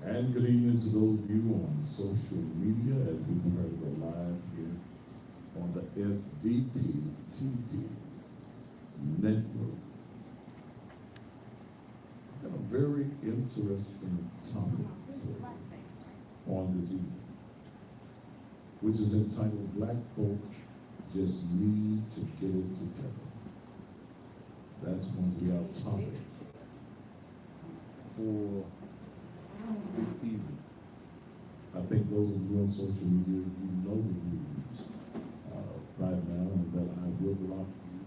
And good evening to those of you on social media as we prepare to go live here on the SVP TV network. Got a very interesting topic for you on this evening, which is entitled Black Folk Just Need to Get It Together. That's going to be our topic for the evening. I think those of you on social media, you know the rules right now, and that I will block you.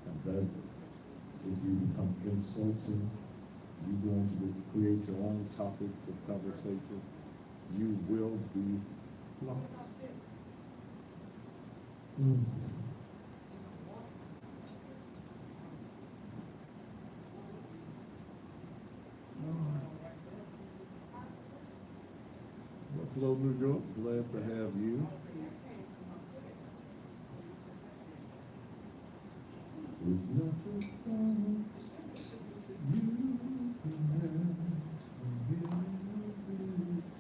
And that if you become insulting, you're going to create your own topics of conversation, you will be blocked. Buffalo, New York, glad to have you. It's nothing from you can ask forgiveness.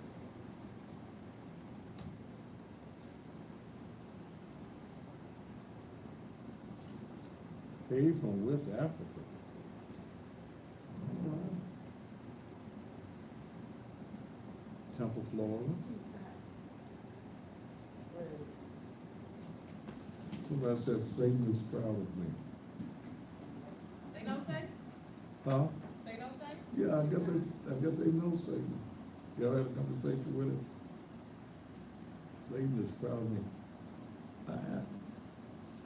Hey, from West Africa. All right. Temple, Florida. Somebody said Satan is proud of me. They don't say? Huh? They don't say? Yeah, I guess they know Satan. Y'all had a conversation with him. Satan is proud of me.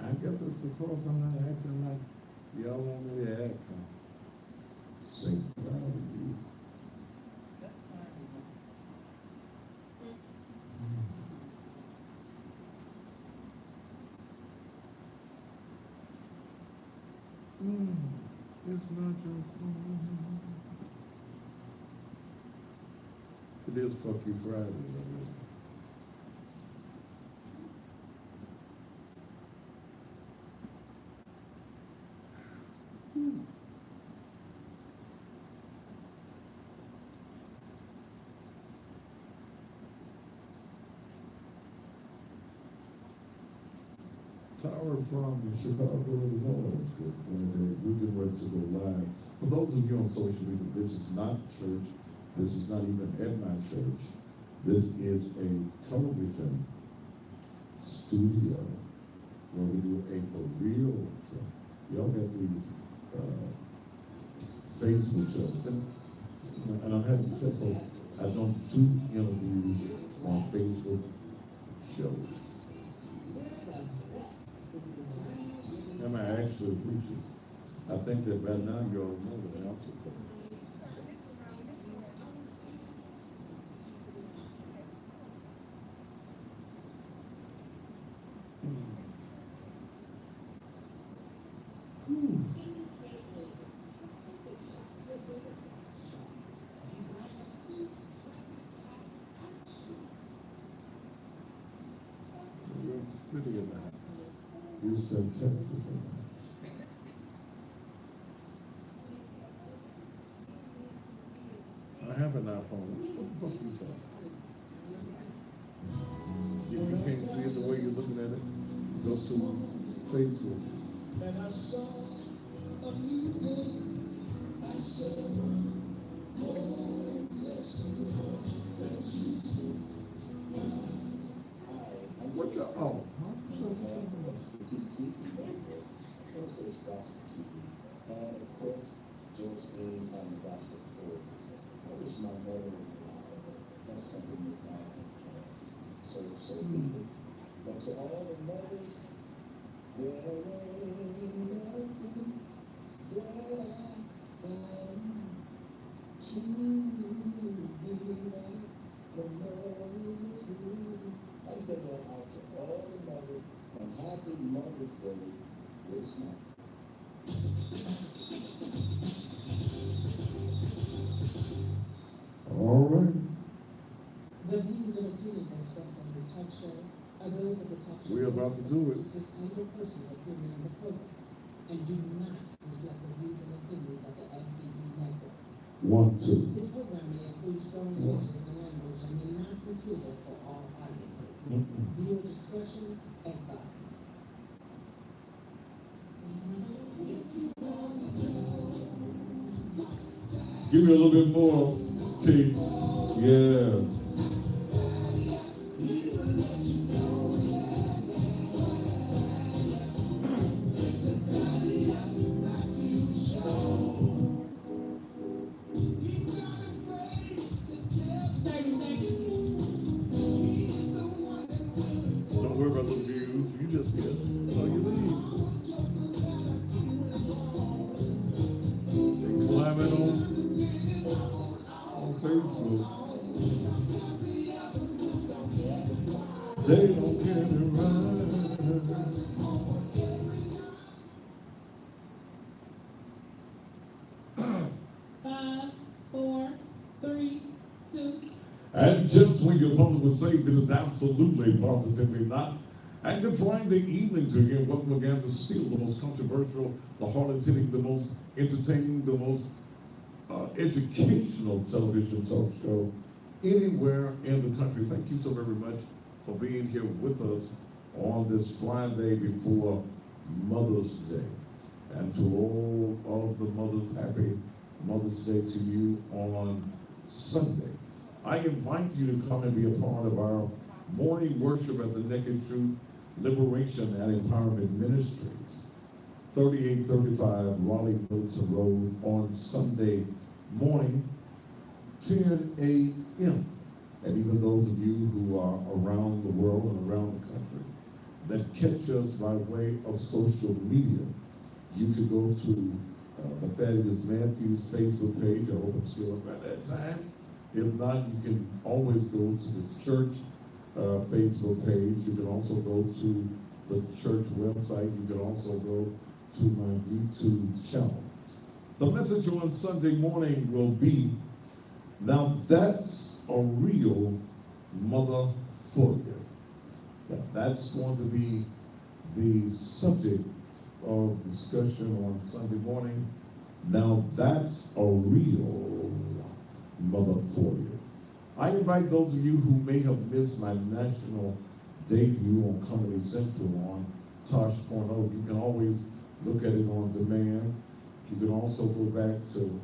I guess it's because I'm not acting like y'all want me to act. Satan proud of you. That's fine. It's not your fault. It is Fuck You Friday, though, isn't it? Tower from Chicago, Illinois. We're getting ready to go live. For those of you on social media, this is not church. This is not even at my church. This is a television studio where we do a for real show. Y'all got these Facebook shows. And I'm having to tell folks, I don't do interviews on Facebook shows. Am I actually preaching? I think that right now you all know the answer to it. New York City in the house. Houston, Texas in the house. I have an iPhone. What the fuck are you talking? If you can't see it the way you're looking at it, go to Facebook. And I saw a new day. I saw more blessing than Jesus. What y'all? Oh, Sunstate's Gospel TV, and of course, George A. and the Gospel Force. I wish my mother had something with my so easy. But to all the mothers, there ain't nothing that I found to be like the mother's love. I send that out to all the mothers, and happy Mother's Day this month. all right. The views and opinions expressed on this talk show are those of the talk show. We're about to do it. And the persons appearing on the program, and do not reflect the views and opinions of the SB 1, 2. This program may include strong images and language and may not be suitable for all audiences. Viewer discretion advised. Give me a little bit more, T. Yeah. Don't worry about the views. You just get all you need. They climbing on Facebook. They don't get it right. 5, 4, 3, 2. And just when your opponent was safe, it is absolutely, positively not. And good Friday evening to again. Welcome again to Steal, the most controversial, the hardest hitting, the most entertaining, the most educational television talk show anywhere in the country. Thank you so very much for being here with us on this Friday before Mother's Day. And to all of the mothers, happy Mother's Day to you on Sunday. I invite you to come and be a part of our morning worship at the Naked Truth Liberation and Empowerment Ministries, 3835 Raleigh Milton Road on Sunday morning, 10 a.m. And even those of you who are around the world and around the country that catch us by way of social media, you could go to the Thaddeus Matthews Facebook page. I hope I'm still up at that time. If not, you can always go to the church Facebook page. You can also go to the church website. You can also go to my YouTube channel. The message on Sunday morning will be, now that's a real mother for you. That's going to be the subject of discussion on Sunday morning. Now that's a real mother for you. I invite those of you who may have missed my national debut on Comedy Central on Tosh.0. You can always look at it on demand. You can also go back to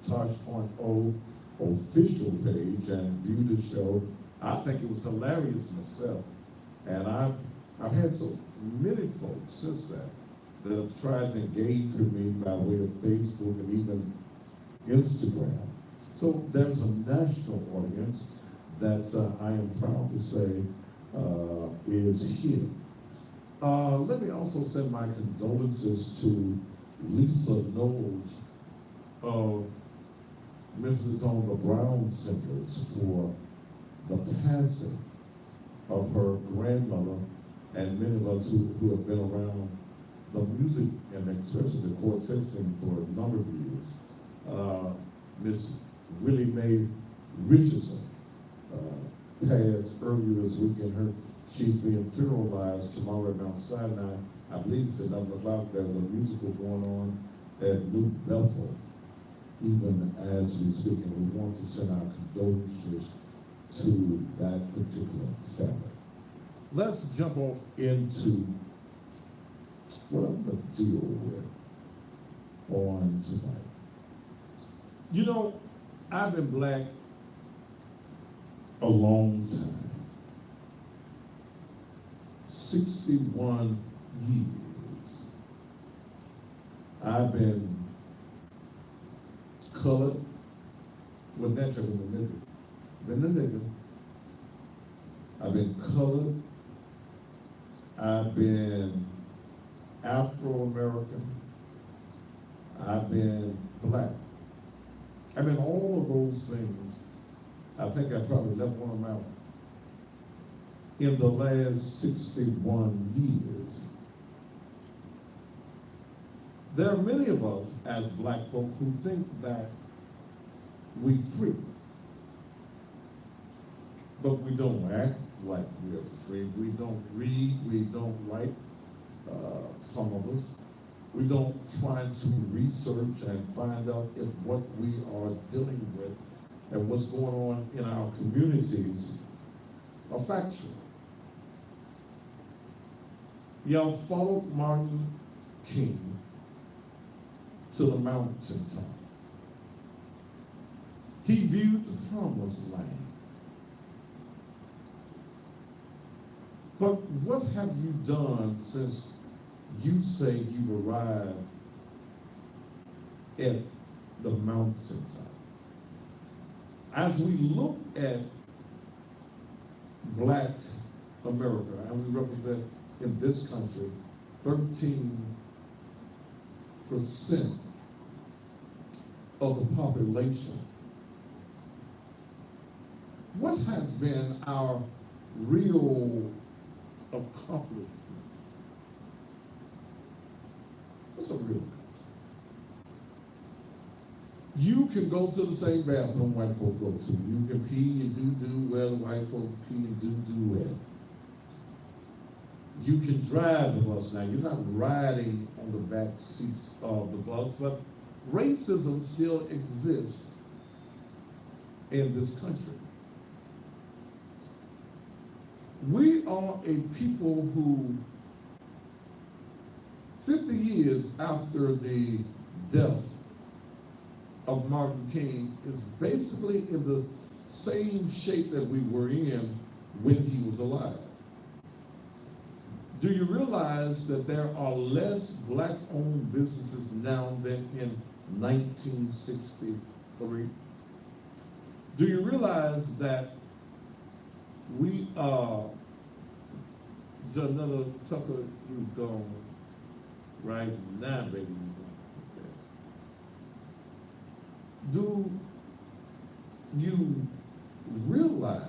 Tosh.0 official page and view the show. I think it was hilarious myself. And I've had so many folks since that have tried to engage with me by way of Facebook and even Instagram. So there's a national audience that I am proud to say is here. Let me also send my condolences to Lisa Knowles of Memphis on the Brown Centers for the passing of her grandmother and many of us who have been around the music and especially the quartet scene for a number of years. Miss Willie Mae Richardson passed earlier this weekend. She's being funeralized tomorrow at Mount Sinai. I believe it's at 11 o'clock. There's a musical going on at New Bethel, even as we speak, and we want to send our condolences to that particular family. Let's jump off into what I'm going to deal with on tonight. You know, I've been black a long time. 61 years. I've been colored. Well, naturally, been the nigger. I've been colored. I've been Afro-American. I've been black. I mean, all of those things, I think I probably left one of them out. In the last 61 years, there are many of us as black folk who think that we free, but we don't act like we're free. We don't read, we don't write, some of us. We don't try to research and find out if what we are dealing with and what's going on in our communities are factual. Y'all followed Martin King to the mountaintop. He viewed the promised land. But what have you done since you say you've arrived at the mountaintop? As we look at Black America, and we represent in this country 13% of the population, what has been our real accomplishments? What's a real accomplishment? You can go to the same bathroom white folk go to. You can pee and do well, white folk pee and do well. You can drive the bus now. You're not riding on the back seats of the bus, but racism still exists in this country. We are a people who, 50 years after the death of Martin King, is basically in the same shape that we were in when he was alive. Do you realize that there are less Black-owned businesses now than in 1963? Do you realize that we are, Janetta Tucker, you gone right now, baby, you gone. Okay. Do you realize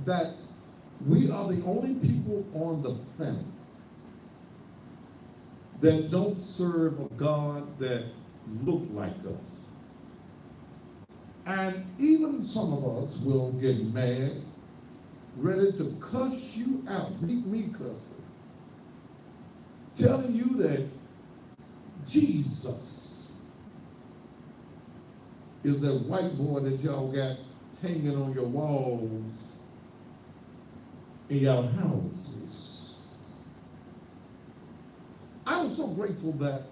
that we are the only people on the planet that don't serve a God that look like us? And even some of us will get mad, ready to cuss you out, make me cuss, telling you that Jesus is that white boy that y'all got hanging on your walls in your houses. I was so grateful that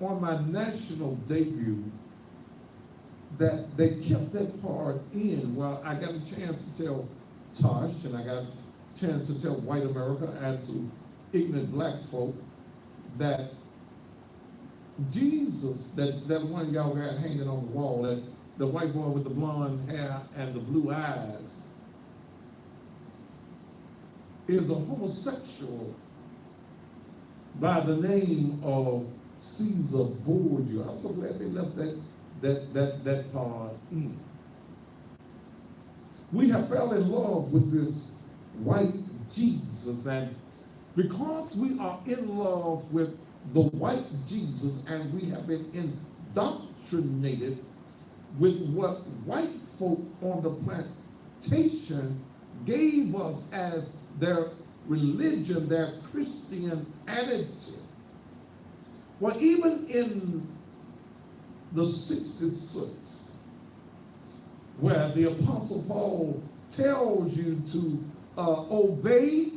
on my national debut, that they kept that part in. Well, I got a chance to tell Tosh, and I got a chance to tell white America and to ignorant Black folk that Jesus, that one y'all got hanging on the wall, that the white boy with the blonde hair and the blue eyes, is a homosexual by the name of Caesar Borgia. I'm so glad they left that part in. We have fell in love with this white Jesus, and because we are in love with the white Jesus and we have been indoctrinated with what white folk on the plantation gave us as their religion, their Christianity. Well, even in the 66, where the Apostle Paul tells you to obey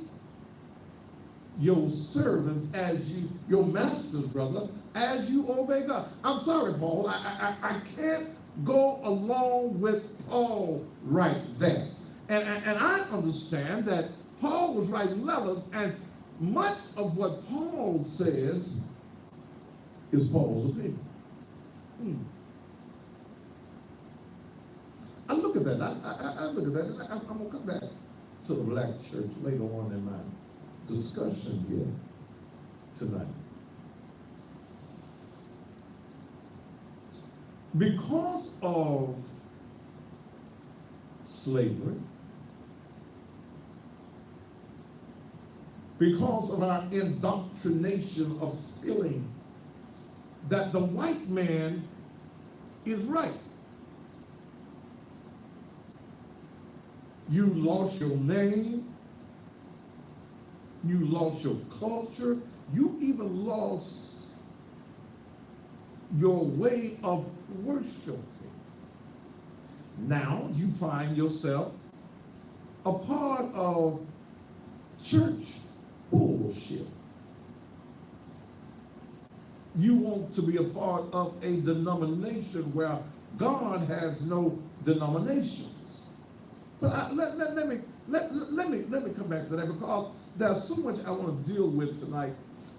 your servants as you, your masters, brother, as you obey God. I'm sorry, Paul, I can't go along with Paul right there. And I understand that Paul was writing letters, and much of what Paul says is Paul's opinion. I look at that, I look at that, and I'm going to come back to the Black church later on in my discussion here tonight. Because of slavery, because of our indoctrination of feeling that the white man is right. You lost your name. You lost your culture. You even lost your way of worshiping. Now you find yourself a part of church bullshit. You want to be a part of a denomination where God has no denominations. But let me come back to that, because there's so much I want to deal with tonight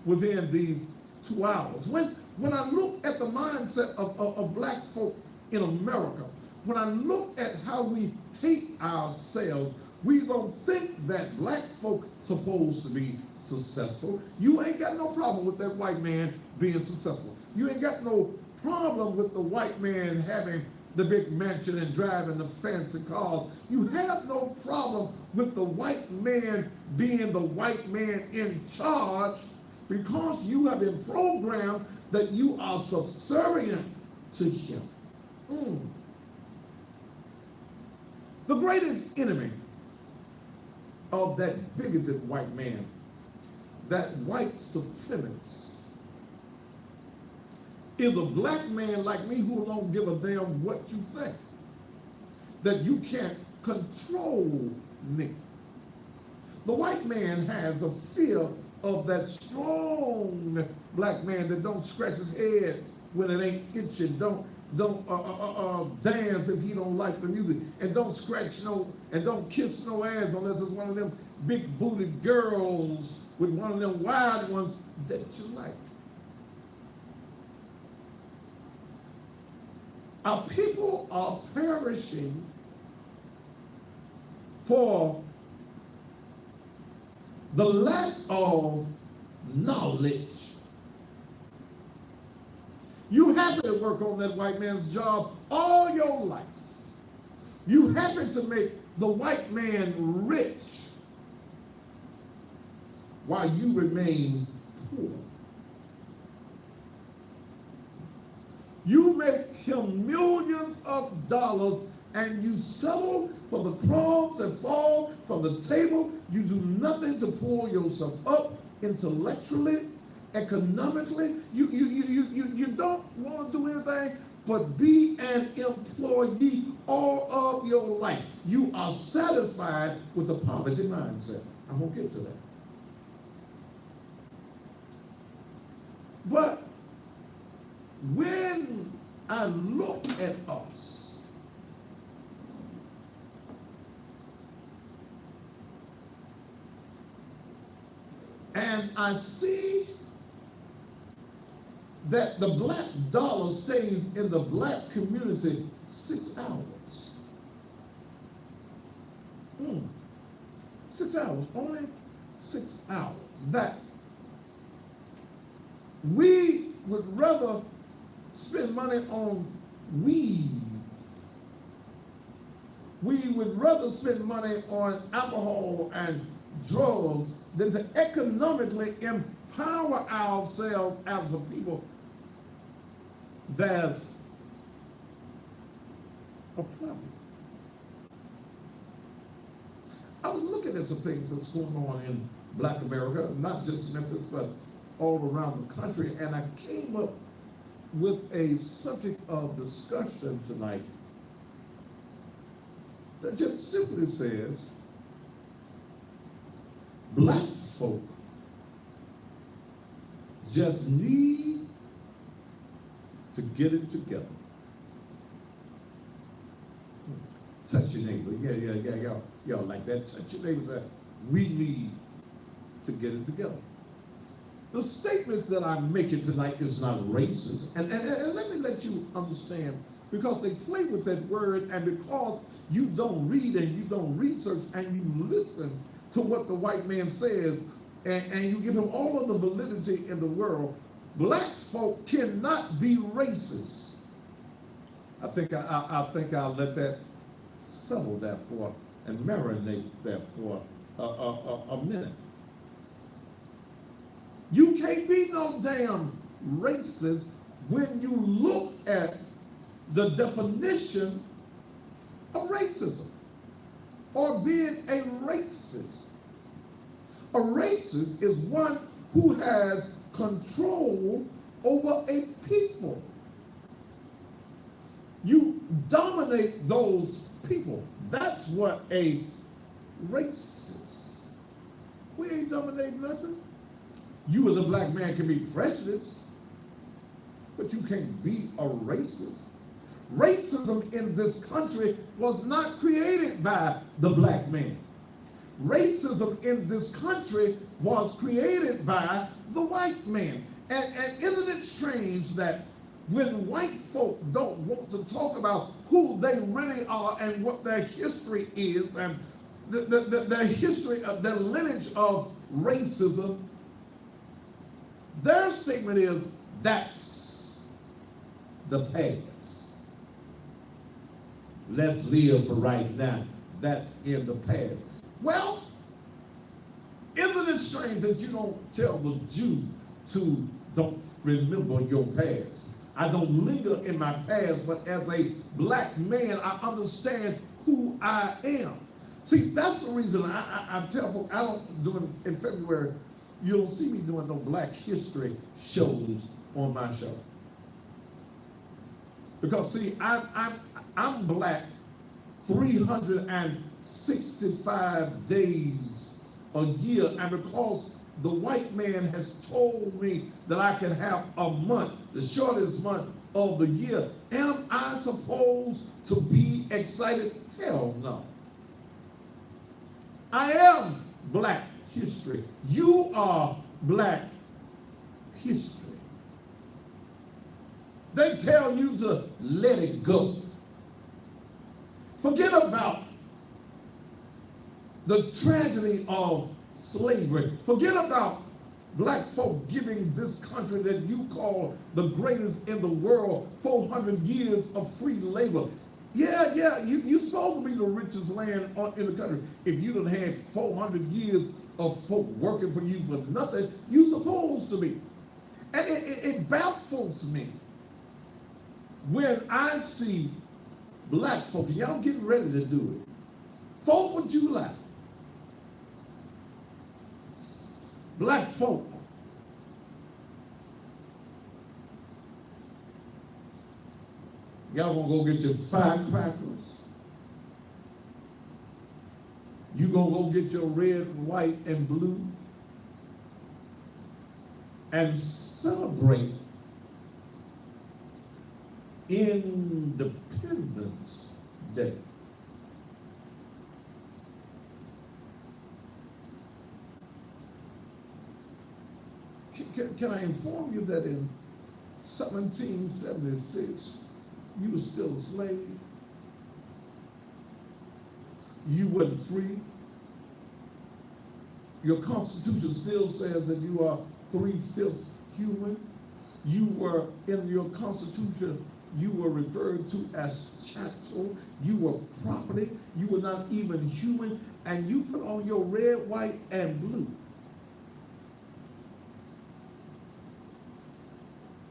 within these 2 hours. When I look at the mindset of black folk in America, when I look at how we hate ourselves, we don't think that black folk supposed to be successful. You ain't got no problem with that white man being successful. You ain't got no problem with the white man having the big mansion and driving the fancy cars. You have no problem with the white man being the white man in charge, because you have been programmed that you are subservient to him. The greatest enemy of that bigoted white man, that white supremacist, is a black man like me who don't give a damn what you think. That you can't control me. The white man has a fear of that strong black man that don't scratch his head when it ain't itching, don't dance if he don't like the music, and don't scratch no, and don't kiss no ass unless it's one of them big booted girls with one of them wide ones that you like. Our people are perishing for the lack of knowledge. You happen to work on that white man's job all your life. You happen to make the white man rich while you remain poor. You make him millions of dollars and you settle for the crumbs that fall from the table. You do nothing to pull yourself up intellectually, economically. You don't want to do anything but be an employee all of your life. You are satisfied with the poverty mindset. I'm going to get to that. But when I look at us, and I see that the black dollar stays in the black community 6 hours. 6 hours, only 6 hours. That we would rather spend money on weed. We would rather spend money on alcohol and drugs than to economically empower ourselves as a people. There's a problem. I was looking at some things that's going on in Black America, not just Memphis, but all around the country, and I came up with a subject of discussion tonight that just simply says, black folk just need to get it together. Touch your neighbor. Yeah. Y'all like that? Touch your neighbor. Say, we need to get it together. The statements that I'm making tonight is not racist. And let me let you understand, because they play with that word, and because you don't read and you don't research and you listen to what the white man says, and you give him all of the validity in the world, black folk cannot be racist. I think I'll let that settle that for and marinate that for a minute. You can't be no damn racist when you look at the definition of racism or being a racist. A A racist is one who has control over a people. You dominate those people. That's what a racist is. We ain't dominating nothing. You as a black man can be prejudiced, but you can't be a racist. Racism in this country was not created by the black man. Racism in this country was created by the white man. And isn't it strange that when white folk don't want to talk about who they really are and what their history is and their history of their lineage of racism, their statement is, that's the past. Let's live for right now. That's in the past. Well, isn't it strange that you don't tell the Jew to don't remember your past? I don't linger in my past, but as a black man, I understand who I am. See, that's the reason I tell folks, I don't do it in February. You don't see me doing no Black History shows on my show. Because see, I'm black 365 days a year, and because the white man has told me that I can have a month, the shortest month of the year, am I supposed to be excited? Hell no. I am Black history. You are Black history. They tell you to let it go. Forget about the tragedy of slavery. Forget about black folk giving this country that you call the greatest in the world 400 years of free labor. Yeah, you're supposed to be the richest land in the country. If you done had 400 years of folk working for you for nothing, you're supposed to be. And it baffles me when I see black folk, and y'all getting ready to do it. 4th of July, black folk y'all gonna go get your firecrackers. You gonna go get your red, white, and blue and celebrate Independence Day. Can I inform you that in 1776, you were still a slave? You weren't free. Your Constitution still says that you are 3/5 human. You were, in your Constitution, you were referred to as chattel. You were property. You were not even human. And you put on your red, white, and blue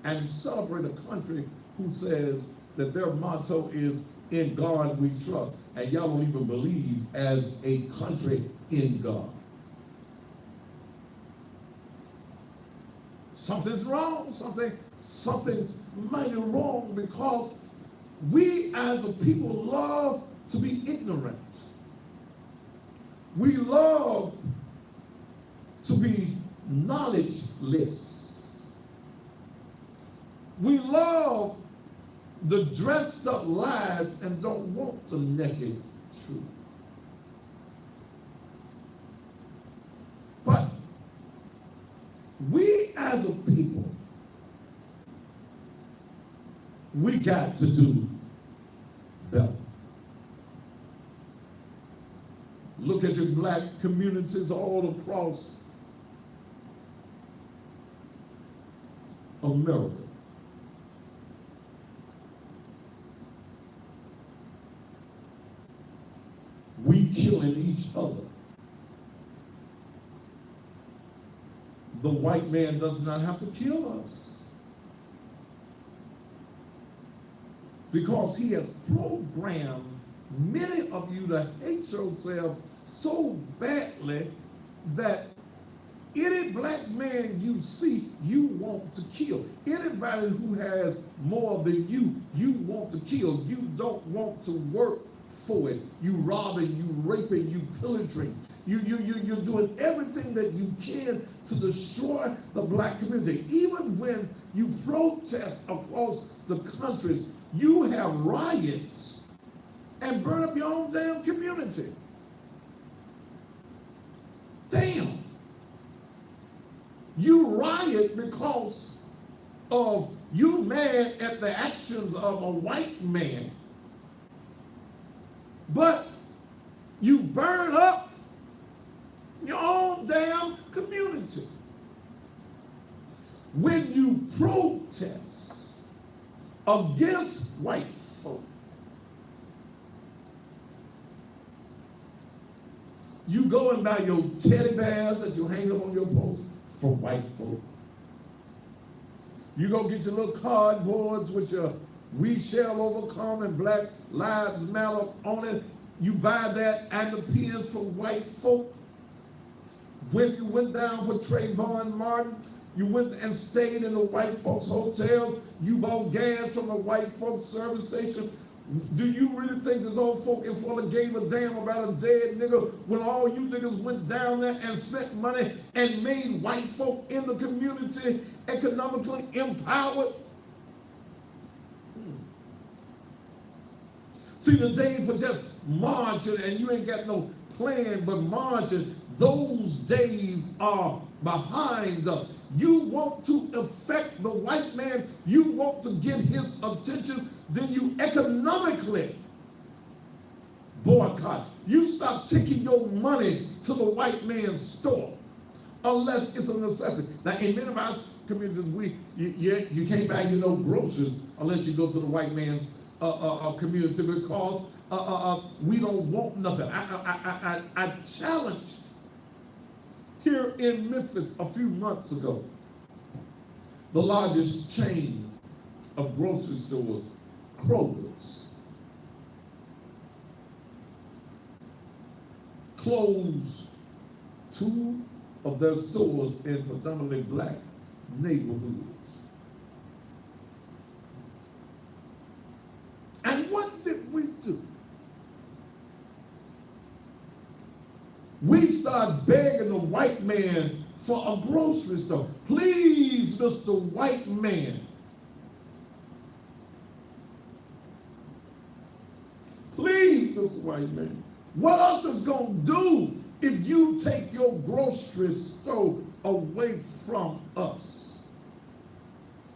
and celebrate a country who says that their motto is, in God we trust. And y'all don't even believe as a country in God. Something's wrong, something's mighty wrong, because we as a people love to be ignorant. We love to be knowledgeless. We love the dressed up lies and don't want the naked truth. But we as a people, we got to do better. Look at your black communities all across America. We killing each other. The white man does not have to kill us, because he has programmed many of you to hate yourselves so badly that Any black man you see, you want to kill. Anybody who has more than you want to kill. You don't want to work for it. You robbing, you raping, you pillaging. You're doing everything that you can to destroy the black community. Even when you protest across the countries, you have riots and burn up your own damn community. Damn. You riot because of you mad at the actions of a white man. But you burn up your own damn community. When you protest against white folk, you go and buy your teddy bears that you hang up on your post for white folk. You go get your little cardboards with your "We Shall Overcome" and "Black Lives Matter" on it. You buy that and the pins for white folk. When you went down for Trayvon Martin, you went and stayed in the white folks' hotels. You bought gas from the white folks' service station. Do you really think that those folk in Florida gave a damn about a dead nigga when all you niggas went down there and spent money and made white folk in the community economically empowered? See, the days for just marching and you ain't got no plan but marching, those days are behind us. You want to affect the white man, you want to get his attention, then you economically boycott. You stop taking your money to the white man's store unless it's a necessity. Now, in many of our communities, you can't buy your no groceries unless you go to the white man's community because we don't want nothing. I challenged here in Memphis a few months ago, the largest chain of grocery stores, Kroger's, closed 2 of their stores in predominantly black neighborhoods. And what did we do? We start begging the white man for a grocery store. Please, Mr. White Man. Please, Mr. White Man. What else is going to do if you take your grocery store away from us?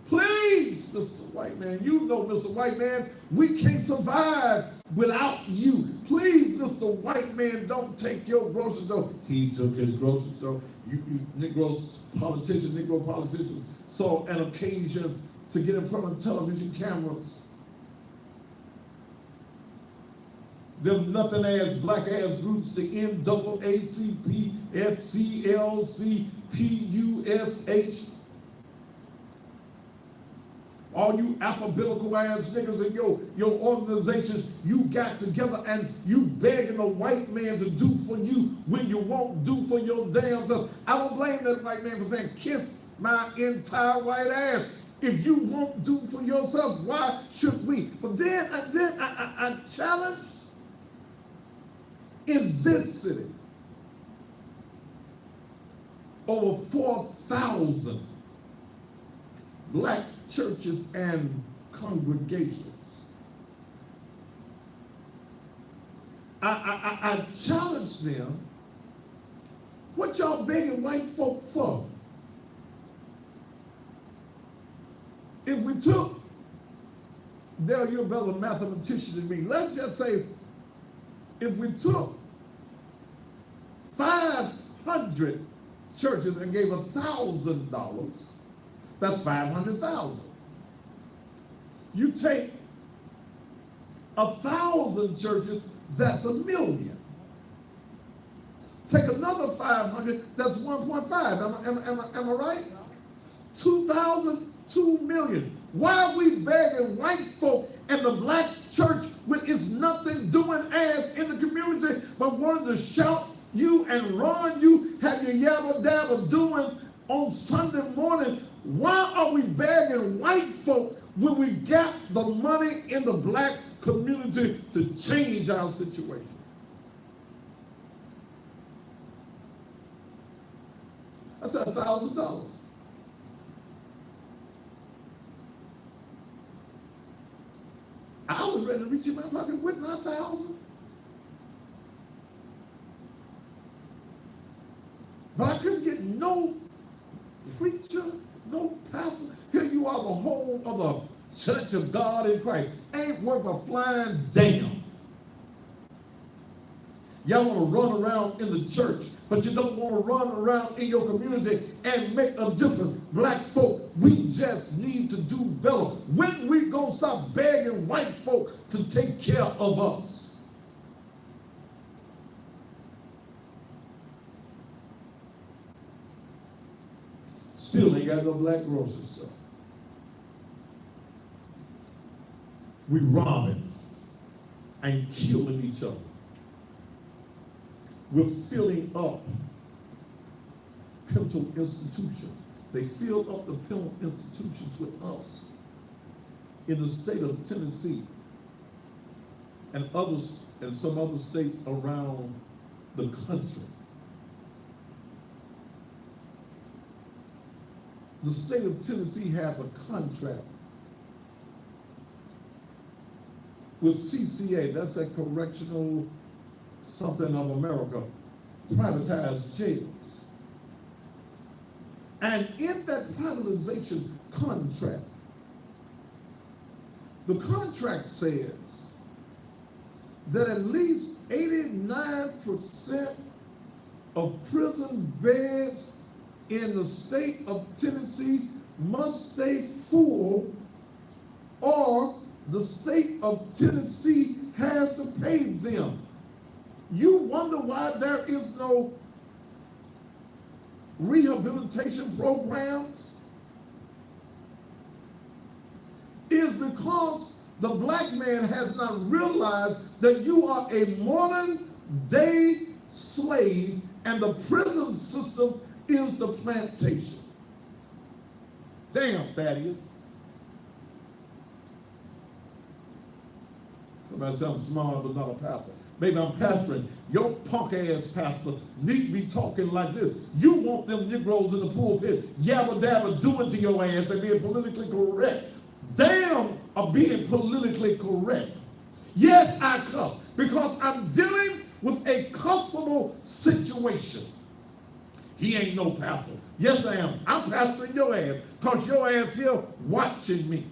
Please, Mr. White Man. You know, Mr. White Man, we can't survive without you. Please, Mr. White Man, don't take your grocery store. He took his grocery store. You Negro politicians saw an occasion to get in front of television cameras. Them nothing ass black ass groups, the NAACP, SCLC, PUSH. All you alphabetical ass niggas in your organizations, you got together and you begging the white man to do for you when you won't do for your damn self. I don't blame that white man for saying, kiss my entire white ass. If you won't do for yourself, why should we? But then I challenge in this city, over 4,000 black churches and congregations. I challenge them, what y'all begging white folk for? If we took, Dale, you're a better mathematician than me. Let's just say, if we took 500 churches and gave $1,000, that's 500,000. You take 1,000 churches, that's 1 million. Take another 500, that's 1.5. Am I right? 2,000, 2 million. Why are we begging white folk and the black church when it's nothing doing ass in the community but wanting to shout you and Ron, you have your yabba dabba doing on Sunday morning, why are we begging white folk when we got the money in the black community to change our situation? I said $1,000. I was ready to reach in my pocket with my 1,000. But I couldn't get no preacher, no pastor. Here you are, the home of the Church of God in Christ. Ain't worth a flying damn. Y'all want to run around in the church, but you don't want to run around in your community and make a difference. Black folk, we just need to do better. When we gonna stop begging white folk to take care of us? Still ain't got no black grocery store. We robbing and killing each other. We're filling up pivotal institutions. They fill up the pivotal institutions with us in the state of Tennessee and others and some other states around the country. The state of Tennessee has a contract with CCA, that's a Correctional Something of America, privatized jails. And in that privatization contract, the contract says that at least 89% of prison beds in the state of Tennessee must stay full, or the state of Tennessee has to pay them. You wonder why there is no rehabilitation programs? Is because the black man has not realized that you are a modern day slave and the prison system is the plantation. Damn, Thaddeus. Somebody sounds smart but not a pastor. Maybe I'm pastoring. Your punk ass pastor need to be talking like this. You want them Negroes in the pulpit yabba dabba doing to your ass and being politically correct. Damn are being politically correct. Yes, I cuss because I'm dealing with a cussable situation. He ain't no pastor. Yes, I am. I'm pastoring your ass because your ass here watching me.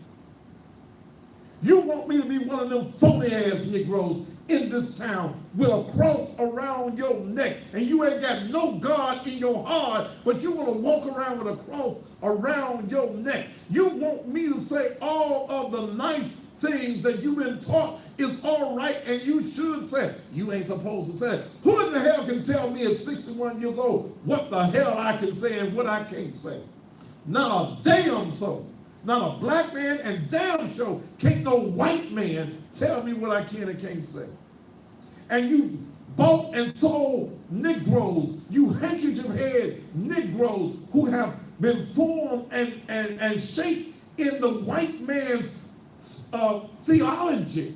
You want me to be one of them phony ass Negroes in this town with a cross around your neck and you ain't got no God in your heart, but you want to walk around with a cross around your neck. You want me to say all of the nice things that you've been taught is all right and you should say. You ain't supposed to say it. Who in the hell can tell me at 61 years old what the hell I can say and what I can't say? Not a damn soul. Not a black man, and damn sure can't no white man tell me what I can and can't say. And you bought and sold Negroes, you handkerchief head Negroes who have been formed and shaped in the white man's theology.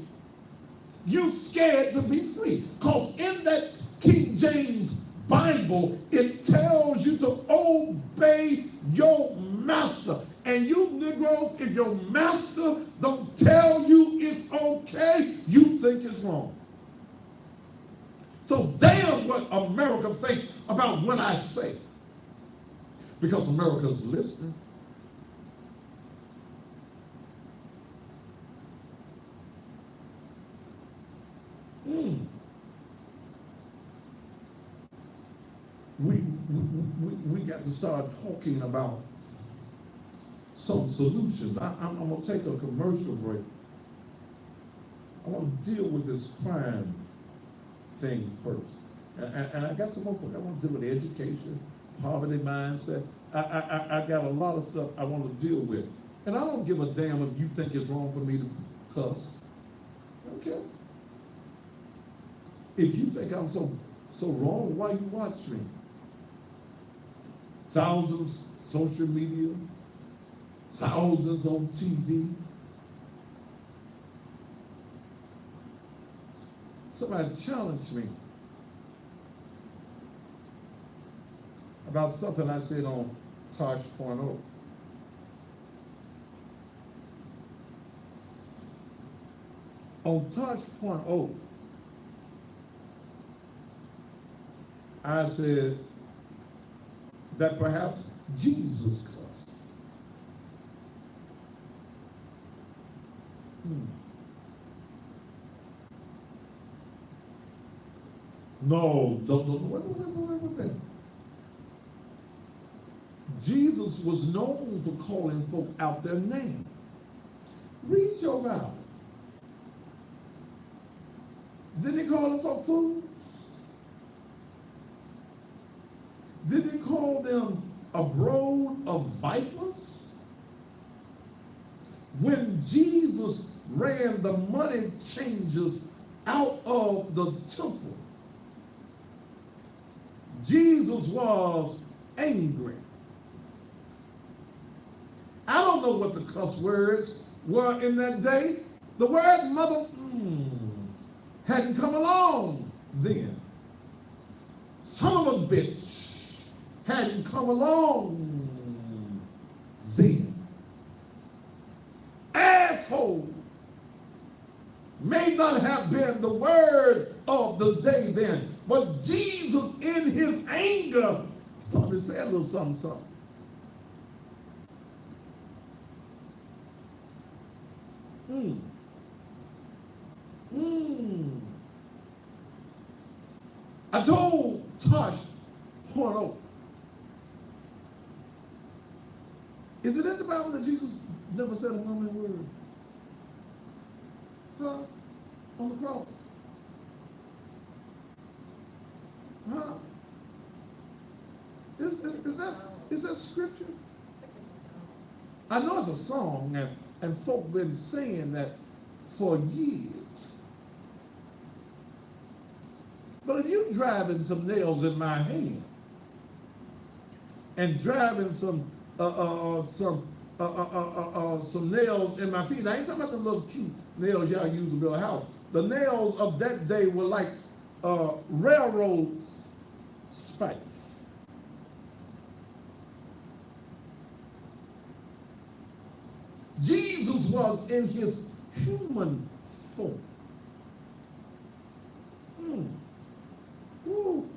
You scared to be free. Because in that King James Bible, it tells you to obey your master. And you Negroes, if your master don't tell you it's okay, you think it's wrong. So damn what America thinks about what I say. Because America's listening. We got to start talking about some solutions. I'm going to take a commercial break. I want to deal with this crime thing first. And I got some more. I want to deal with education, poverty mindset. I got a lot of stuff I want to deal with. And I don't give a damn if you think it's wrong for me to cuss. Okay. If you think I'm so so wrong. Why you watch me? Thousands social media, thousands on TV. Somebody challenged me about something I said on Tosh.0. On Tosh.0, I said that perhaps Jesus cussed. No, wait. Jesus was known for calling folk out their name. Read your Bible. Didn't he call them folk fools? Did he call them a brood of vipers? When Jesus ran the money changers out of the temple, Jesus was angry. I don't know what the cuss words were in that day. The word mother hadn't come along then. Son of a bitch hadn't come along then. Asshole may not have been the word of the day then, but Jesus in his anger probably said a little something. I told Tosh.0, is it in the Bible that Jesus never said a mumbling word? Huh? On the cross? Huh? Is that scripture? I know it's a song, and folk been saying that for years. But if you driving some nails in my hand and driving some nails in my feet, I ain't talking about the little cute nails y'all use to build a house. The nails of that day were like railroad spikes. Jesus was in his human form. Woo.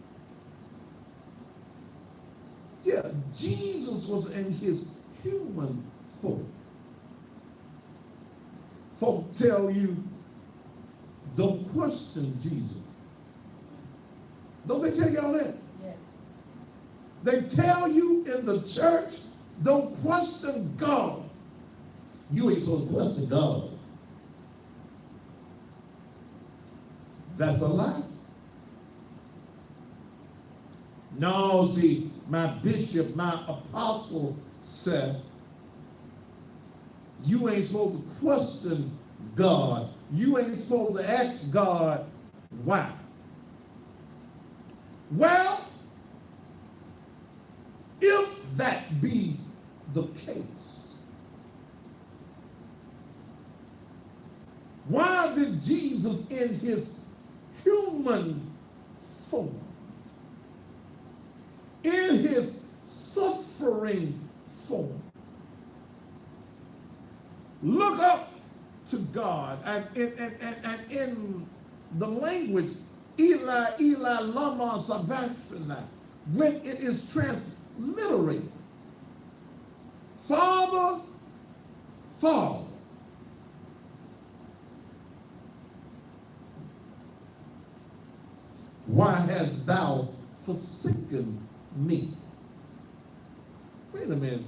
Yeah, Jesus was in his human form. Folk tell you, don't question Jesus. Don't they tell y'all that? Yes. They tell you in the church, don't question God. You ain't supposed to question God. That's a lie. No, see, my bishop, my apostle said, you ain't supposed to question God. You ain't supposed to ask God why. Well, if that be the case, why did Jesus in his human form, in his suffering form, look up to God, and in the language, Eli, Eli, lama sabachthani, when it is transliterated, Father, Father, why hast thou forsaken me? Wait a minute.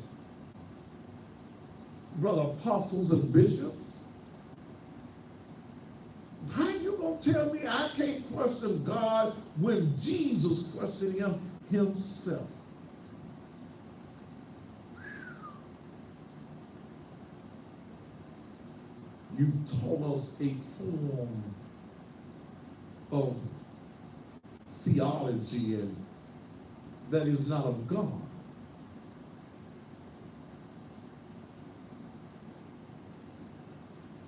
Brother apostles and bishops, how you gonna tell me I can't question God when Jesus questioned him himself? You've taught us a form of theology and that is not of God.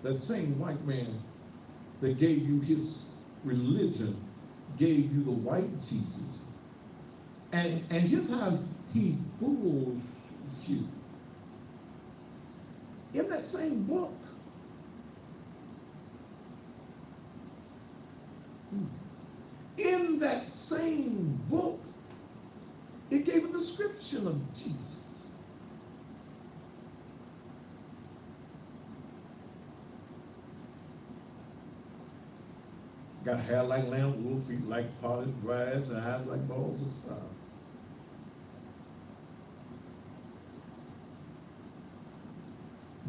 That same white man that gave you his religion gave you the white Jesus. And here's how he bulls you. In that same book, in that same book, it gave a description of Jesus. Got hair like lamb wool, feet like polished brass, and eyes like balls of fire.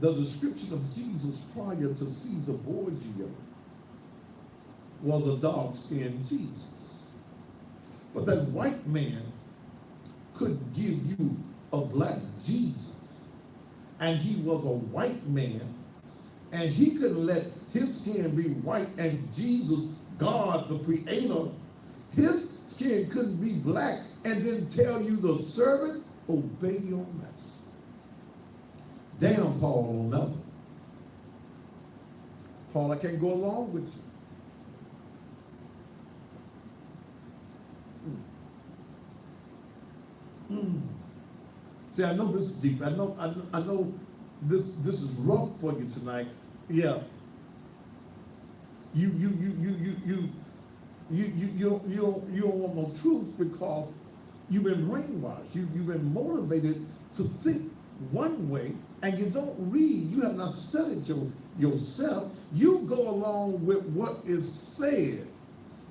The description of Jesus prior to Caesar Borgia was a dark-skinned Jesus. But that white man could give you a black Jesus. And he was a white man, and he couldn't let his skin be white and Jesus, God, the creator, his skin couldn't be black and then tell you, the servant, obey your master. Damn, Paul on that one. Paul, I can't go along with you. See, I know this is deep. I know this is rough for you tonight. Yeah. You don't want no truth because you've been brainwashed. You've been motivated to think one way, and you don't read. You have not studied yourself. You go along with what is said,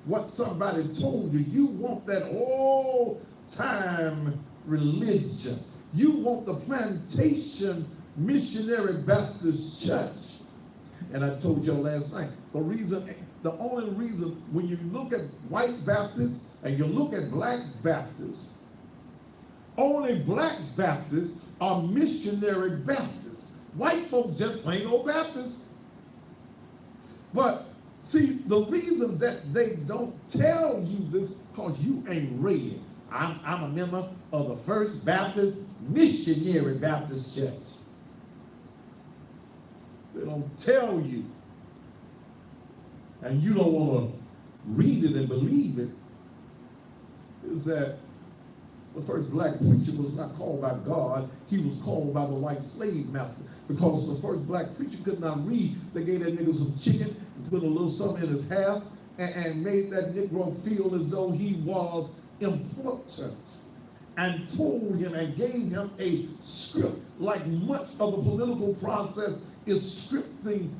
what somebody told you. You want that old time religion. You want the plantation missionary Baptist church. And I told y'all last night, the only reason when you look at white Baptists and you look at black Baptists, only black Baptists are missionary Baptists. White folks just plain old Baptists. But see, the reason that they don't tell you this because you ain't read. I'm a member of the First Baptist Missionary Baptist Church. They don't tell you. And you don't want to read it and believe it. Is that the first black preacher was not called by God. He was called by the white slave master. Because the first black preacher could not read. They gave that nigga some chicken and put a little something in his hair and made that Negro feel as though he was important, and told him and gave him a script. Like much of the political process is scripting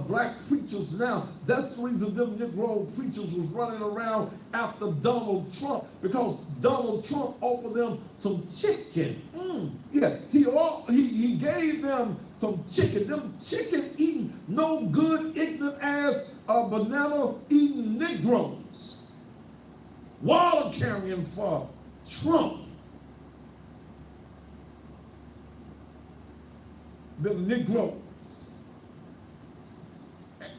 black preachers now. That's the reason them Negro preachers was running around after Donald Trump, because Donald Trump offered them some chicken. Yeah, he gave them some chicken. Them chicken eating, no good, ignorant ass, banana eating Negroes. Water carrying for Trump. The Negroes.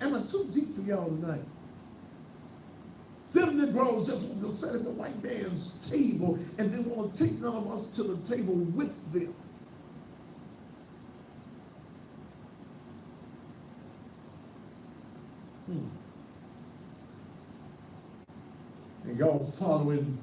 Am I too deep for y'all tonight? Them Negroes just want to sit at the white man's table, and they want to take none of us to the table with them. And y'all following,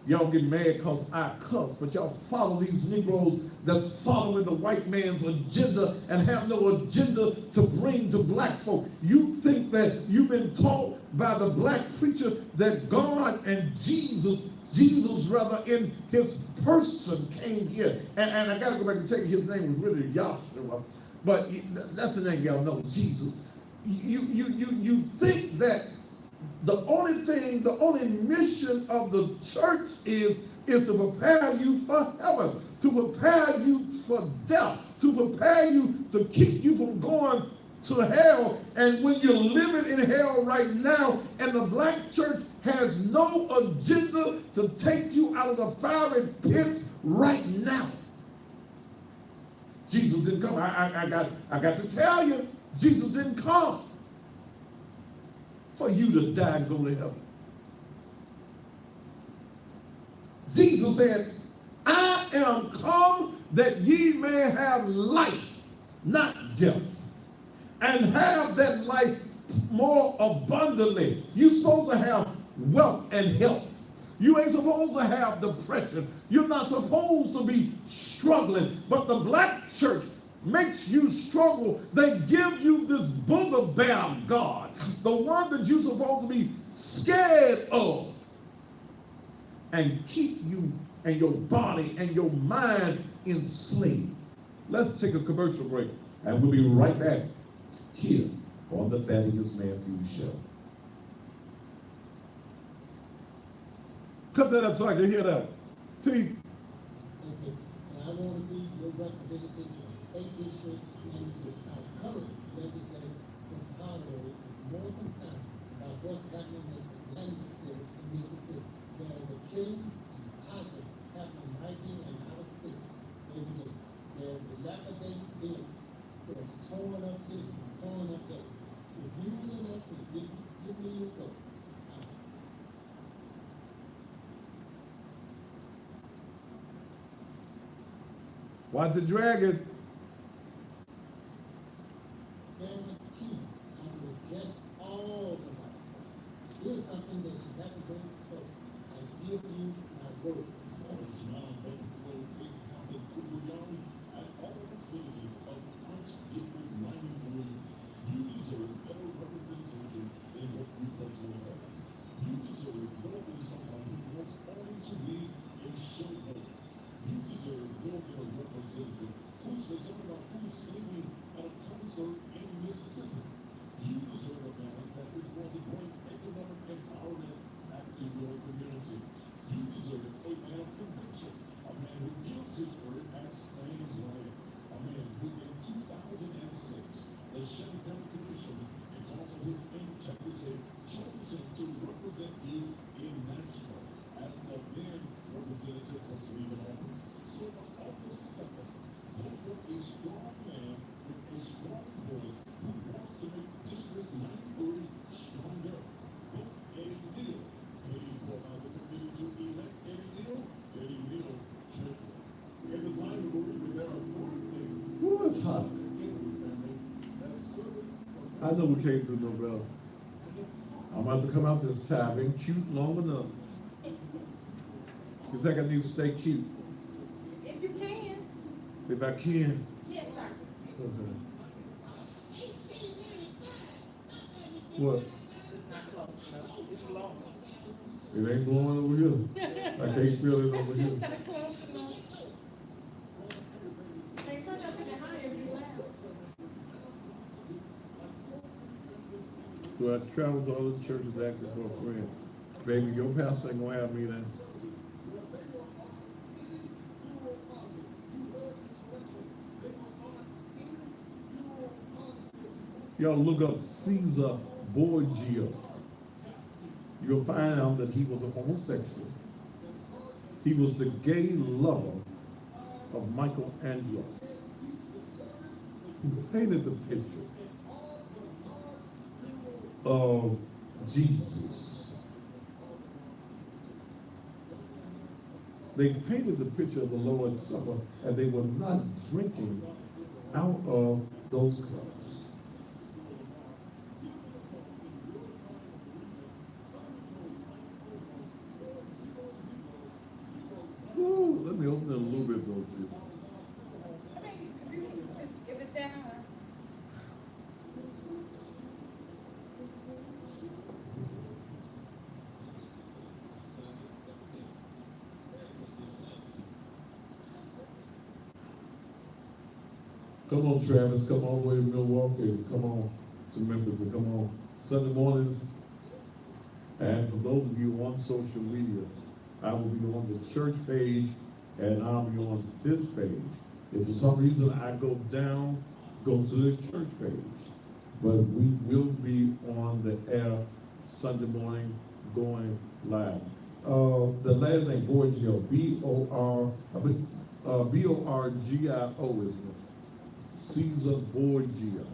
y'all get mad because I cuss, but y'all follow these Negroes that's following the white man's agenda and have no agenda to bring to black folk. You think that you've been taught by the black preacher that God and Jesus rather in his person came here. And I got to go back and tell you his name was really Yahshua, but that's the name y'all know, Jesus. You think that the only mission of the church is to prepare you for heaven, to prepare you for death, to prepare you to keep you from going to hell. And when you're living in hell right now, and the black church has no agenda to take you out of the fiery pits right now. Jesus didn't come. I got to tell you, Jesus didn't come for you to die and go to heaven. Jesus said, I am come that ye may have life, not death, and have that life more abundantly. You're supposed to have wealth and health. You ain't supposed to have depression. You're not supposed to be struggling. But the black church makes you struggle. They give you this booger bear God, the one that you're supposed to be scared of, and keep you and your body and your mind enslaved. Let's take a commercial break, and we'll be right back here on the Thaddeus Matthews Show. Cut that up so I can hear that. See? Okay, and I want to be your representative in the state district and our current legislator, Mr. Holloway, is more concerned about what's happening at the landfill in Mississippi. There is a killing and poverty happening right here in our city every day. There's a dilapidated building that's torn up this and torn up that. If you really let me, give me your vote. Why's it dragging? Guarantee I will address all the matters. Here's something that you have to go for. I give you my word. You deserve better representation in what you personally have. You deserve more than someone who wants only to lead a showboat. You deserve more than a representative who's concerned about who's singing at a concert in Mississippi. You deserve a man that is going to bring economic empowerment back to your community. You deserve a man of conviction, a man who gives his word and stands on it, a man who in 2006 the Shelby County Commission, it's also his integrity, chose him to represent you in Nashville as the then representative was leaving office. So the office second, vote for a strong man with a strong voice who wants to make District 930 stronger. Vote Eddie Neal, paid for by the committee to elect Eddie Neal, treasurer. At the time of the week, there are 40 things. Who is hot? I know we can't do no better. I'm about to come out this time. Been cute long enough. You think I need to stay cute? If you can. If I can. Yes, sir. Okay. What? It's just not close enough. It's blowing. It ain't blowing over here. I can't feel it over It's here. just not close enough. Hey, turn up in the high if you loud. So I travel to all the churches asking for a friend. Baby, your pastor ain't gonna have me then. Y'all look up Caesar Borgia. You'll find out that he was a homosexual. He was the gay lover of Michelangelo, who painted the picture of Jesus. They painted the picture of the Lord's Supper, and they were not drinking out of those cups. Ooh, let me open it a little bit though, too. I mean, if it's that high. Come on, Travis, come all the way to Milwaukee, come on to Memphis, and come on Sunday mornings. And for those of you on social media, I will be on the church page and I'll be on this page. If for some reason I go down, go to the church page. But we will be on the air Sunday morning going live. The last name, Borgio, B-O-R-G-I-O, isn't it? Caesar Borgia.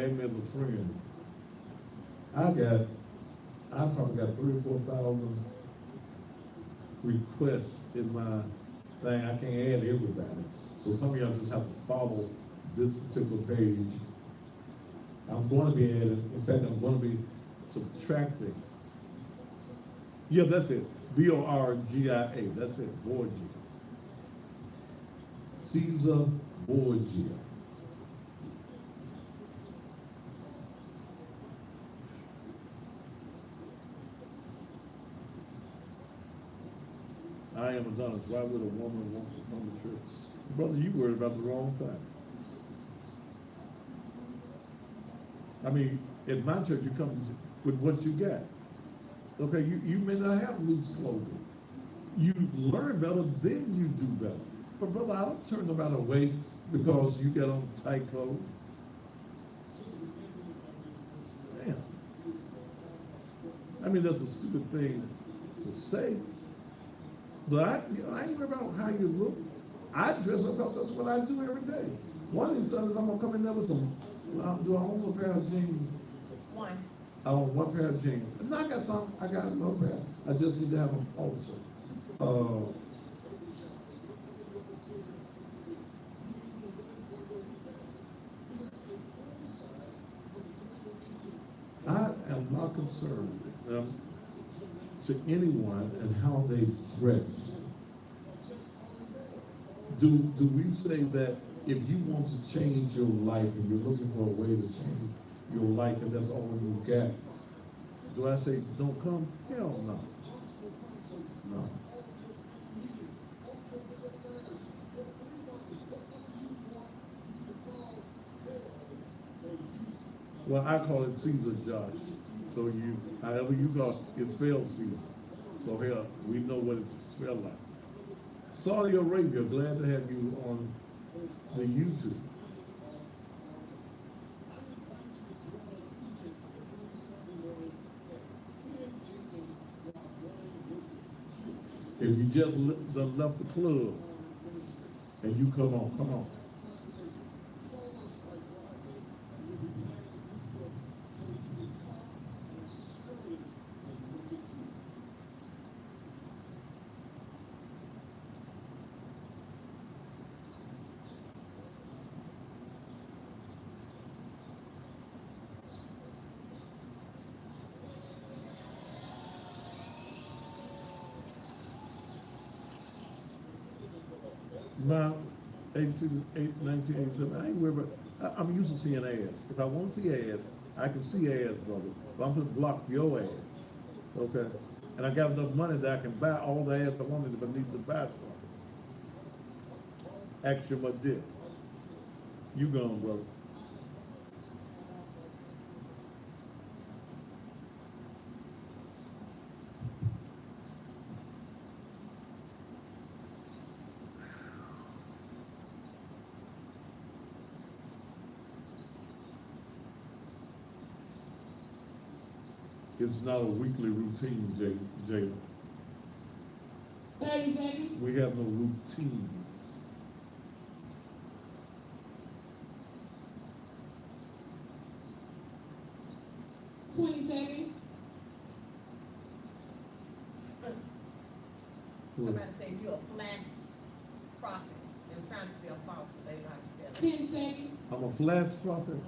add me as a friend. I probably got 3 or 4,000 requests in my thing. I can't add everybody. So some of y'all just have to follow this particular page. I'm going to be adding, in fact, I'm going to be subtracting. Yeah, that's it. Borgia. That's it. Borgia. Caesar Borgia. I am Adonis. Why would a woman want to come to church? Brother, you worried about the wrong thing. I mean, at my church, you come with what you got. Okay, you may not have loose clothing. You learn better, then you do better. But brother, I don't turn nobody away because you got on tight clothes. Man. I mean, that's a stupid thing to say. But I ain't worried about how you look. I dress up because that's what I do every day. One of these Sundays, I'm gonna come in there with some, do I own a pair of jeans? One. I own one pair of jeans. And I got some, I got another pair. I just need to have them also. I am not concerned to anyone and how they dress. Do we say that if you want to change your life and you're looking for a way to change your life and that's all you got, do I say don't come? Hell no. No. Well, I call it Caesar Josh. So you, however you call it, it's spelled Caesar. So here, we know what it's spelled like. Saudi Arabia, glad to have you on the YouTube. If you just done left the club and you come on. Now, 1987, I ain't worried about, I'm used to seeing ass. If I want to see ass, I can see ass, brother. But I'm gonna block your ass, okay? And I got enough money that I can buy all the ass I wanted if I need to buy some. Ask you my dick. You gone, brother. It's not a weekly routine, Jayla. 30 seconds. We have no routines. Somebody say you're a flash prophet. They were trying to spell false, but they know how to spell it. 10 seconds. I'm a flash prophet.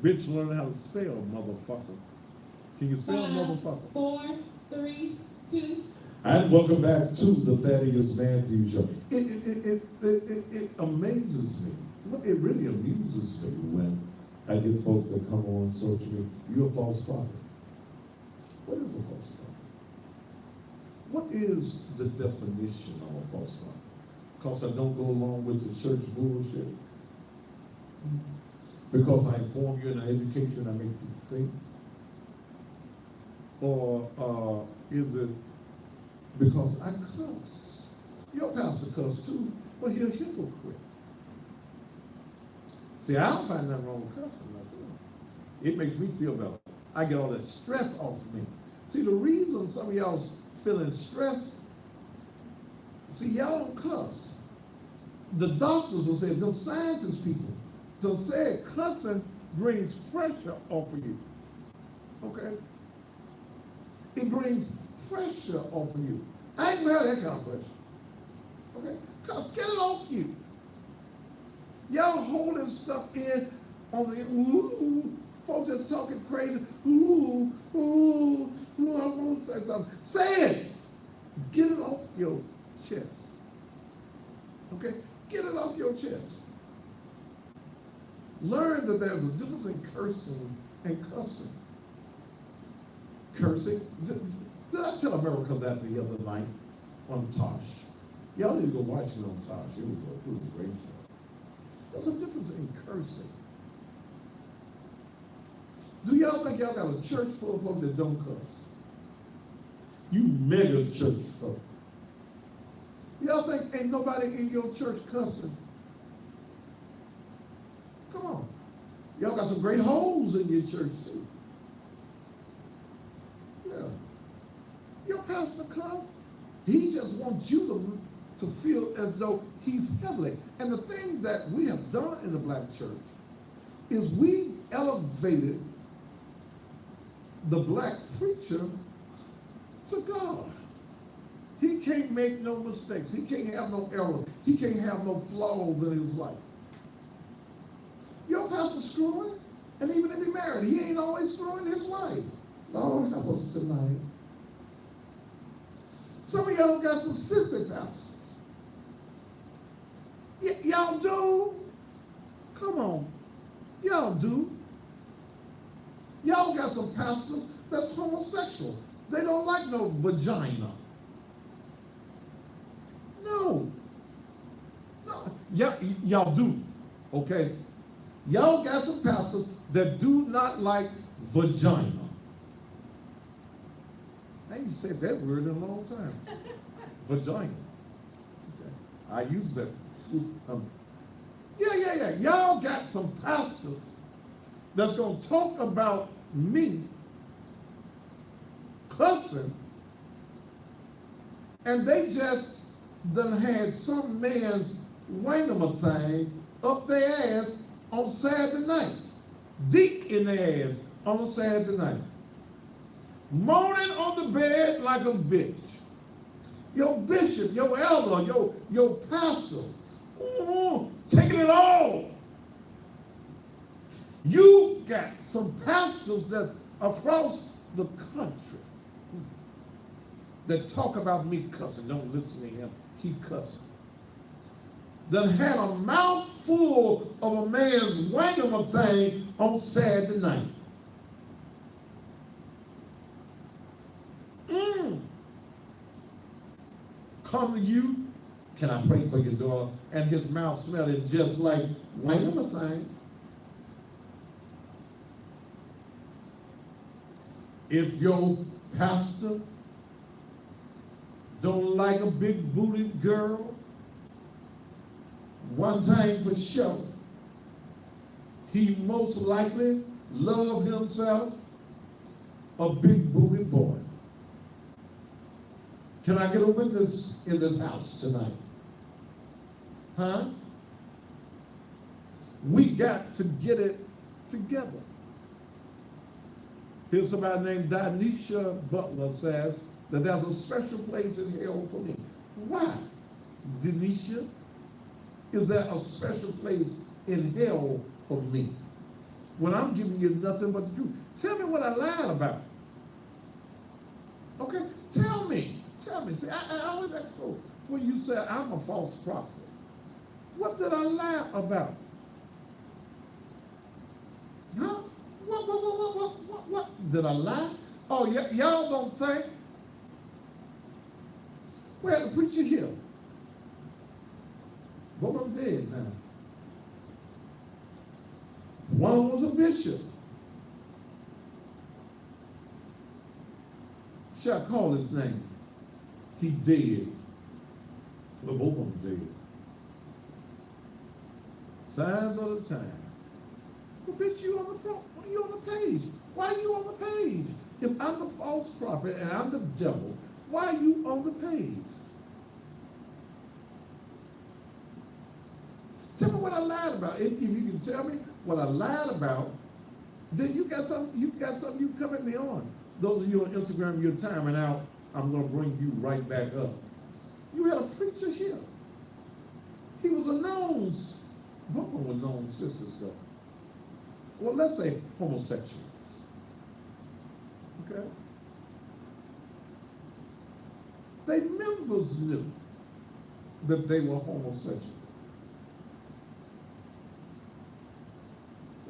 Bitch, learn how to spell, motherfucker. Can you spell 5, motherfucker? 4, 3, 2. And welcome back to the Thaddeus Matthews Show. It amazes me. It really amuses me when I get folks that come on social media. You're a false prophet. What is a false prophet? What is the definition of a false prophet? Because I don't go along with the church bullshit. Because I inform you in education, I make you think. Or is it because I cuss? Your pastor cuss too, but he's a hypocrite. See, I don't find nothing wrong with cussing myself. It makes me feel better. I get all that stress off me. See, the reason some of y'all feeling stressed, see, y'all don't cuss. The doctors will say, them scientists people, they'll say cussing brings pressure off of you. Okay? It brings pressure off of you. I ain't mad at that kind of pressure. Okay? Because get it off you. Y'all holding stuff in on the, ooh, folks just talking crazy. Ooh, ooh, ooh, I want to say something. Say it. Get it off your chest. Okay? Get it off your chest. Learn that there's a difference in cursing and cussing. Cursing. Did I tell America that the other night on Tosh? Y'all need to go watch me on Tosh. It was a great show. There's a difference in cursing. Do y'all think y'all got a church full of folks that don't curse? You mega church folk. Y'all think ain't nobody in your church cussing? Come on. Y'all got some great holes in your church too. Yeah. Your pastor cuss. He just wants you to feel as though he's heavenly. And the thing that we have done in the black church is we elevated the black preacher to God. He can't make no mistakes. He can't have no error. He can't have no flaws in his life. Your pastor's screwing, and even if he's married, he ain't always screwing his wife. Lord, help us tonight. Some of y'all got some sissy pastors. Y'all do? Come on. Y'all do. Y'all got some pastors that's homosexual. They don't like no vagina. No. No. Y'all do. Okay? Y'all got some pastors that do not like vagina. I ain't said that word in a long time. Vagina. Okay. I use that. Yeah. Y'all got some pastors that's going to talk about me cussing, and they just done had some man's thing up their ass on Saturday night, deep in their ass on a Saturday night, moaning on the bed like a bitch. Your bishop, your elder, your pastor, taking it all. You got some pastors that across the country that talk about me cussing. Don't listen to him. He cussing. That had a mouthful of a man's thing on Saturday night. Come to you, can I pray for your daughter? And his mouth smelling just like thing. If your pastor don't like a big booted girl, one thing for sure, he most likely loved himself a big booted boy. Can I get a witness in this house tonight? Huh? We got to get it together. Here's somebody named Danisha Butler says that there's a special place in hell for me. Why, Danisha? Is there a special place in hell for me? When I'm giving you nothing but the truth. Tell me what I lied about. Okay? Tell me. See, I always ask for when you say I'm a false prophet. What did I lie about? Huh? What? Did I lie? Oh, y'all don't think? Well, the preacher here. Both of them dead now. One was a bishop. Shall I call his name? He dead. Well, both of them dead. Signs of the time. But bitch, you on the page. Why are you on the page? If I'm the false prophet and I'm the devil, why are you on the page? Tell me what I lied about. If you can tell me what I lied about, then you got something you can come at me on. Those of you on Instagram, you're timing out. I'm going to bring you right back up. You had a preacher here. He was a known, both of them were known sisters though. Well, let's say homosexuals. Okay? Their members knew that they were homosexual.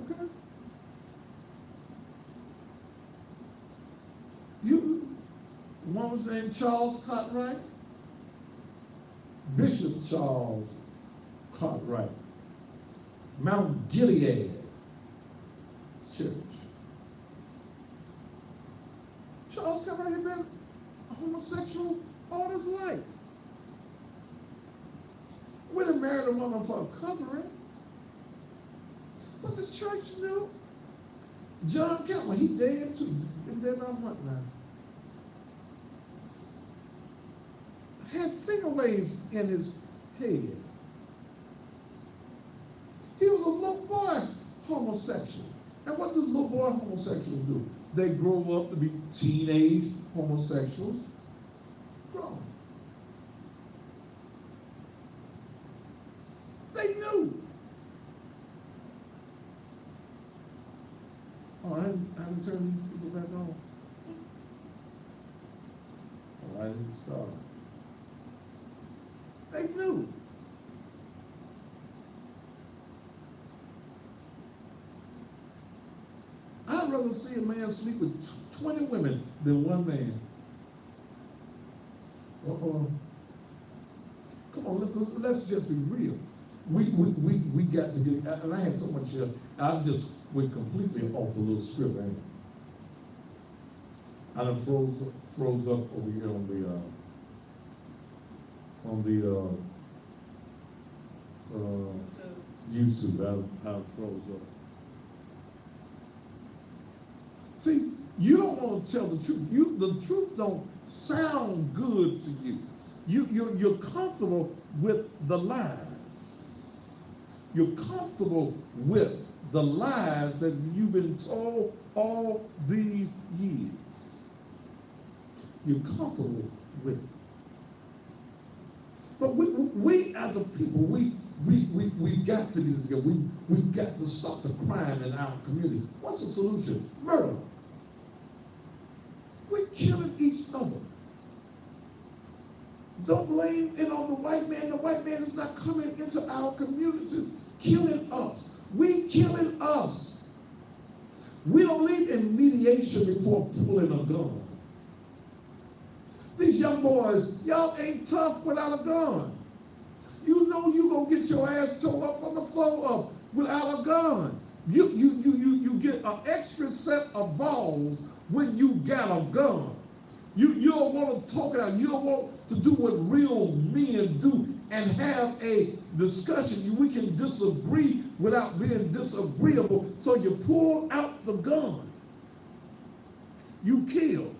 Okay? One was named Charles Cartwright, Bishop Charles Cartwright, Mount Gilead Church. Charles Cartwright had been a homosexual all his life. Would have married a woman for a covering, but the church knew. John Calvin, he dead too. Been dead about what now? Had finger waves in his head. He was a little boy homosexual. And what do little boy homosexuals do? They grow up to be teenage homosexuals. Grown. They knew. Oh, I didn't turn these people back on. Oh, I didn't start. They knew. I'd rather see a man sleep with 20 women than one man. Come on, let's just be real. We got to get, and I had so much here, I just went completely off the little script, ain't I done froze up over here on the YouTube. I froze up. See, you don't want to tell the truth. The truth don't sound good to you. You're comfortable with the lies. You're comfortable with the lies that you've been told all these years. You're comfortable with it. But we as a people, we've got to get together. We've got to stop the crime in our community. What's the solution? Murder. We're killing each other. Don't blame it on the white man. The white man is not coming into our communities killing us. We killing us. We don't believe in mediation before pulling a gun. These young boys, y'all ain't tough without a gun. You know you gonna get your ass tore up from the floor up without a gun. You get an extra set of balls when you got a gun. You don't want to talk it out. You don't want to do what real men do and have a discussion. We can disagree without being disagreeable. So you pull out the gun. You kill.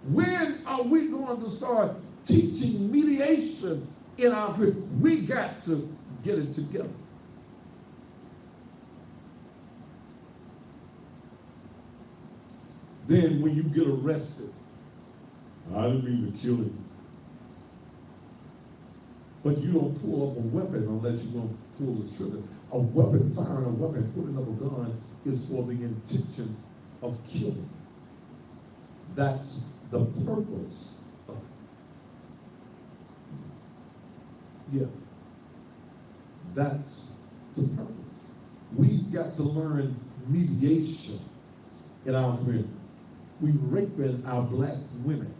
When are we going to start teaching mediation in our group? We got to get it together. Then when you get arrested, I didn't mean to kill him. But you don't pull up a weapon unless you're going to pull the trigger. A weapon, firing a weapon, pulling up a gun is for the intention of killing. That's the purpose of it. Yeah. That's the purpose. We've got to learn mediation in our community. We raping our black women.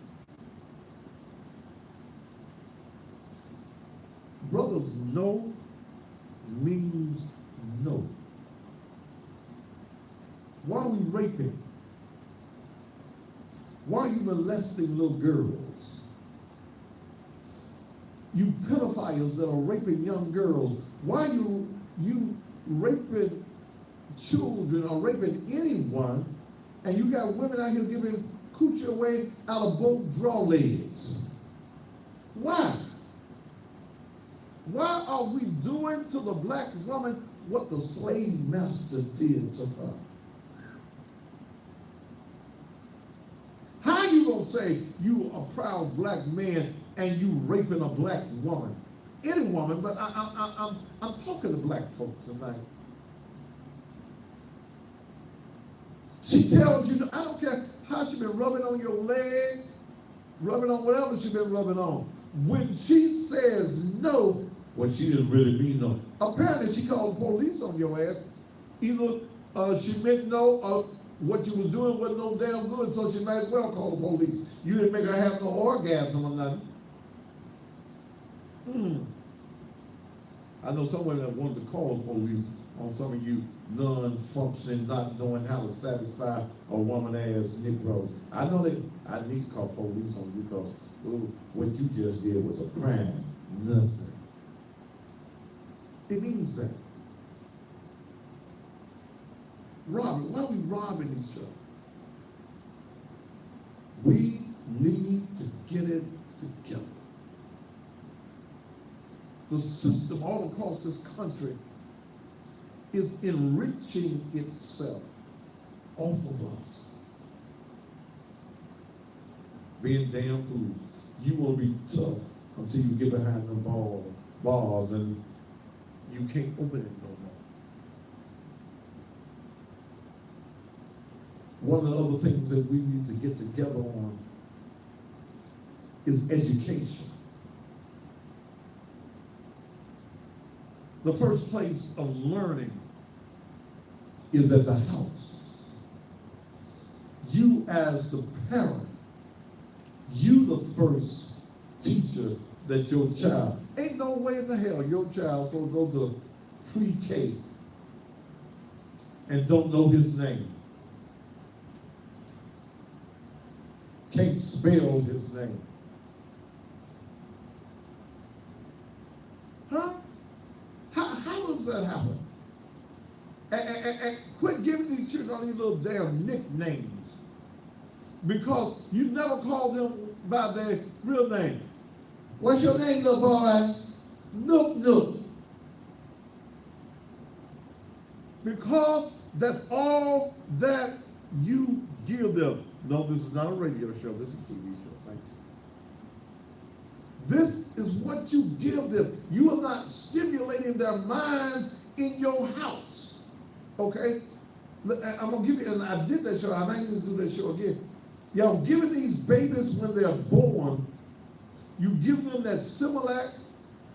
Brothers, no means no. Why are we raping? Why are you molesting little girls? You pedophiles that are raping young girls. Why are you raping children or raping anyone, and you got women out here giving coochie away out of both draw legs? Why? Why are we doing to the black woman what the slave master did to her? How you gonna say you a proud black man and you raping a black woman? Any woman, but I'm talking to black folks tonight. She tells you, I don't care how she been rubbing on your leg, rubbing on whatever she been rubbing on. When she says no, well, she didn't really mean no. Apparently, she called the police on your ass. Either she meant no, or what you was doing wasn't no damn good, so she might as well call the police. You didn't make her have no orgasm or nothing. I know some women that wanted to call the police on some of you non-functioning, not knowing how to satisfy a woman-ass Negroes. I know that I need to call police on you because what you just did was a crime. Nothing. It means that. Robbing. Why are we robbing each other? We need to get it together. The system all across this country is enriching itself off of us. Being damn fools. You will be tough until you get behind the bars and you can't open it no more. One of the other things that we need to get together on is education. The first place of learning is at the house. You as the parent, you the first teacher that your child, ain't no way in the hell your child's gonna go to pre-K and don't know his name. Can't spell his name. Huh? How does that happen? And quit giving these children all these little damn nicknames. Because you never call them by their real name. What's your name, little boy? Nook Nook. Because that's all that you give them. No, this is not a radio show. This is a TV show. Thank you. This is what you give them. You are not stimulating their minds in your house. Okay? I'm going to give you, and I did that show. I might need to do that show again. Y'all giving these babies when they're born, you give them that Similac,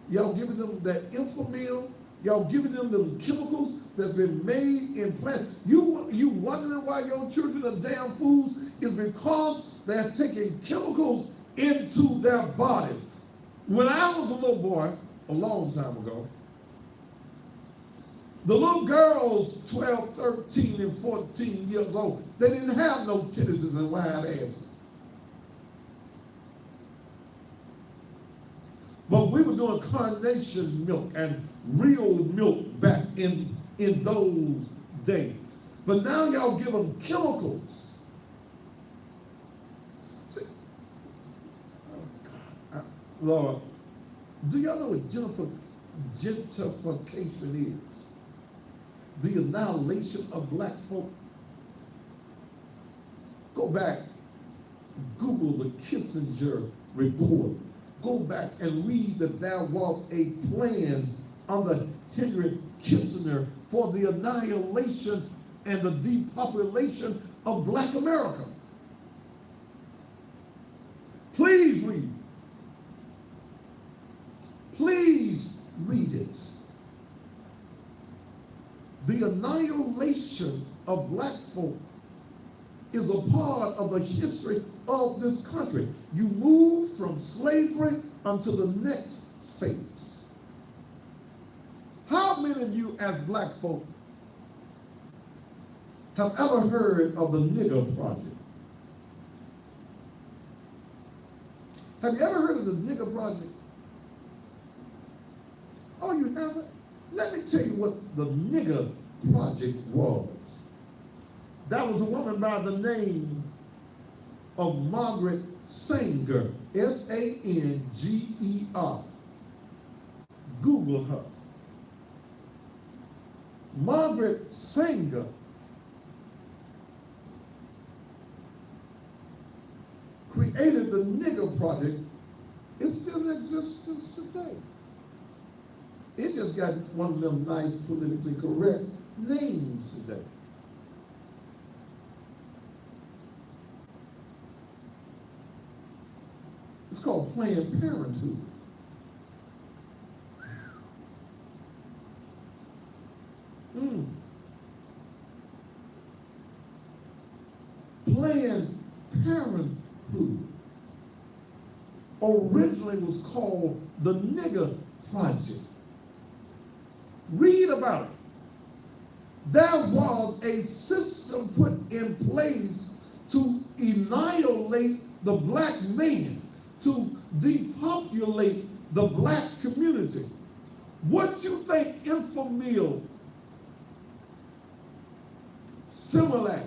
y'all giving them that Infamil, y'all giving them the chemicals that's been made in plants. You wondering why your children are damn fools is because they're taking chemicals into their bodies. When I was a little boy, a long time ago, the little girls, 12, 13, and 14 years old, they didn't have no titties and wide asses. But we were doing carnation milk and real milk back in those days. But now y'all give them chemicals. See, oh God, Lord, do y'all know what gentrification is? The annihilation of black folk. Go back, Google the Kissinger report. Go back and read that there was a plan under Henry Kissinger for the annihilation and the depopulation of black America. Please read. Please read it. The annihilation of black folk is a part of the history of this country. You move from slavery unto the next phase. How many of you as black folk have ever heard of the Nigger Project? Have you ever heard of the Nigger Project? Oh, you haven't? Let me tell you what the Nigger Project was. That was a woman by the name of Margaret Sanger, S-A-N-G-E-R. Google her. Margaret Sanger created the Nigger Project. It's still in existence today. It just got one of them nice politically correct names today. It's called Planned Parenthood. Planned Parenthood originally was called the Nigger Project. Read about it. There was a system put in place to annihilate the black man, to depopulate the black community. What you think Infamil, Similac?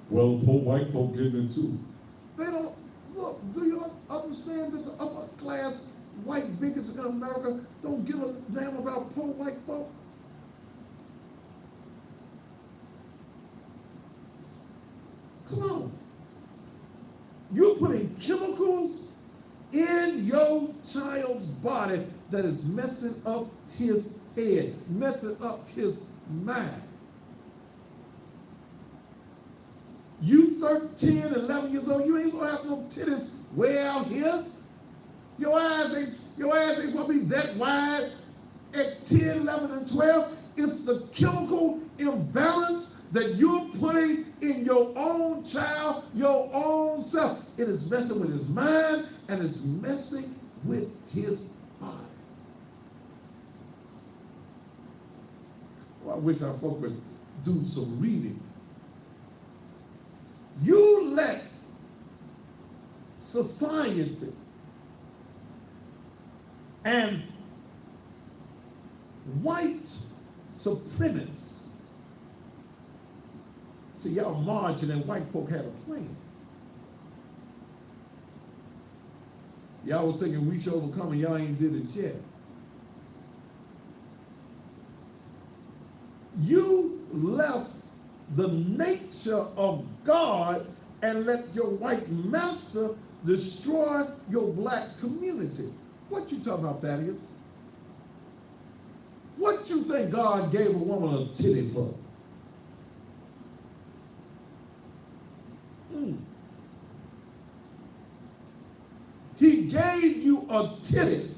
Well, poor white folk getting it too. They don't, look, do you understand that the upper class white bigots in America don't give a damn about poor white folk? Come on. You're putting chemicals in your child's body that is messing up his head, messing up his mind. You 13, 11 years old, you ain't gonna have no titties way out here. Your ass ain't gonna be that wide at 10, 11, and 12. It's the chemical imbalance that you're putting in your own child, your own self. It is messing with his mind and it's messing with his body. Well, I wish our folk would do some reading. You let society and white supremacists, see, y'all marching and white folk had a plan. Y'all was thinking we shall overcome and y'all ain't did it yet. You left the nature of God and let your white master destroy your black community. What you talking about, Thaddeus? What you think God gave a woman a titty for? He gave you a titty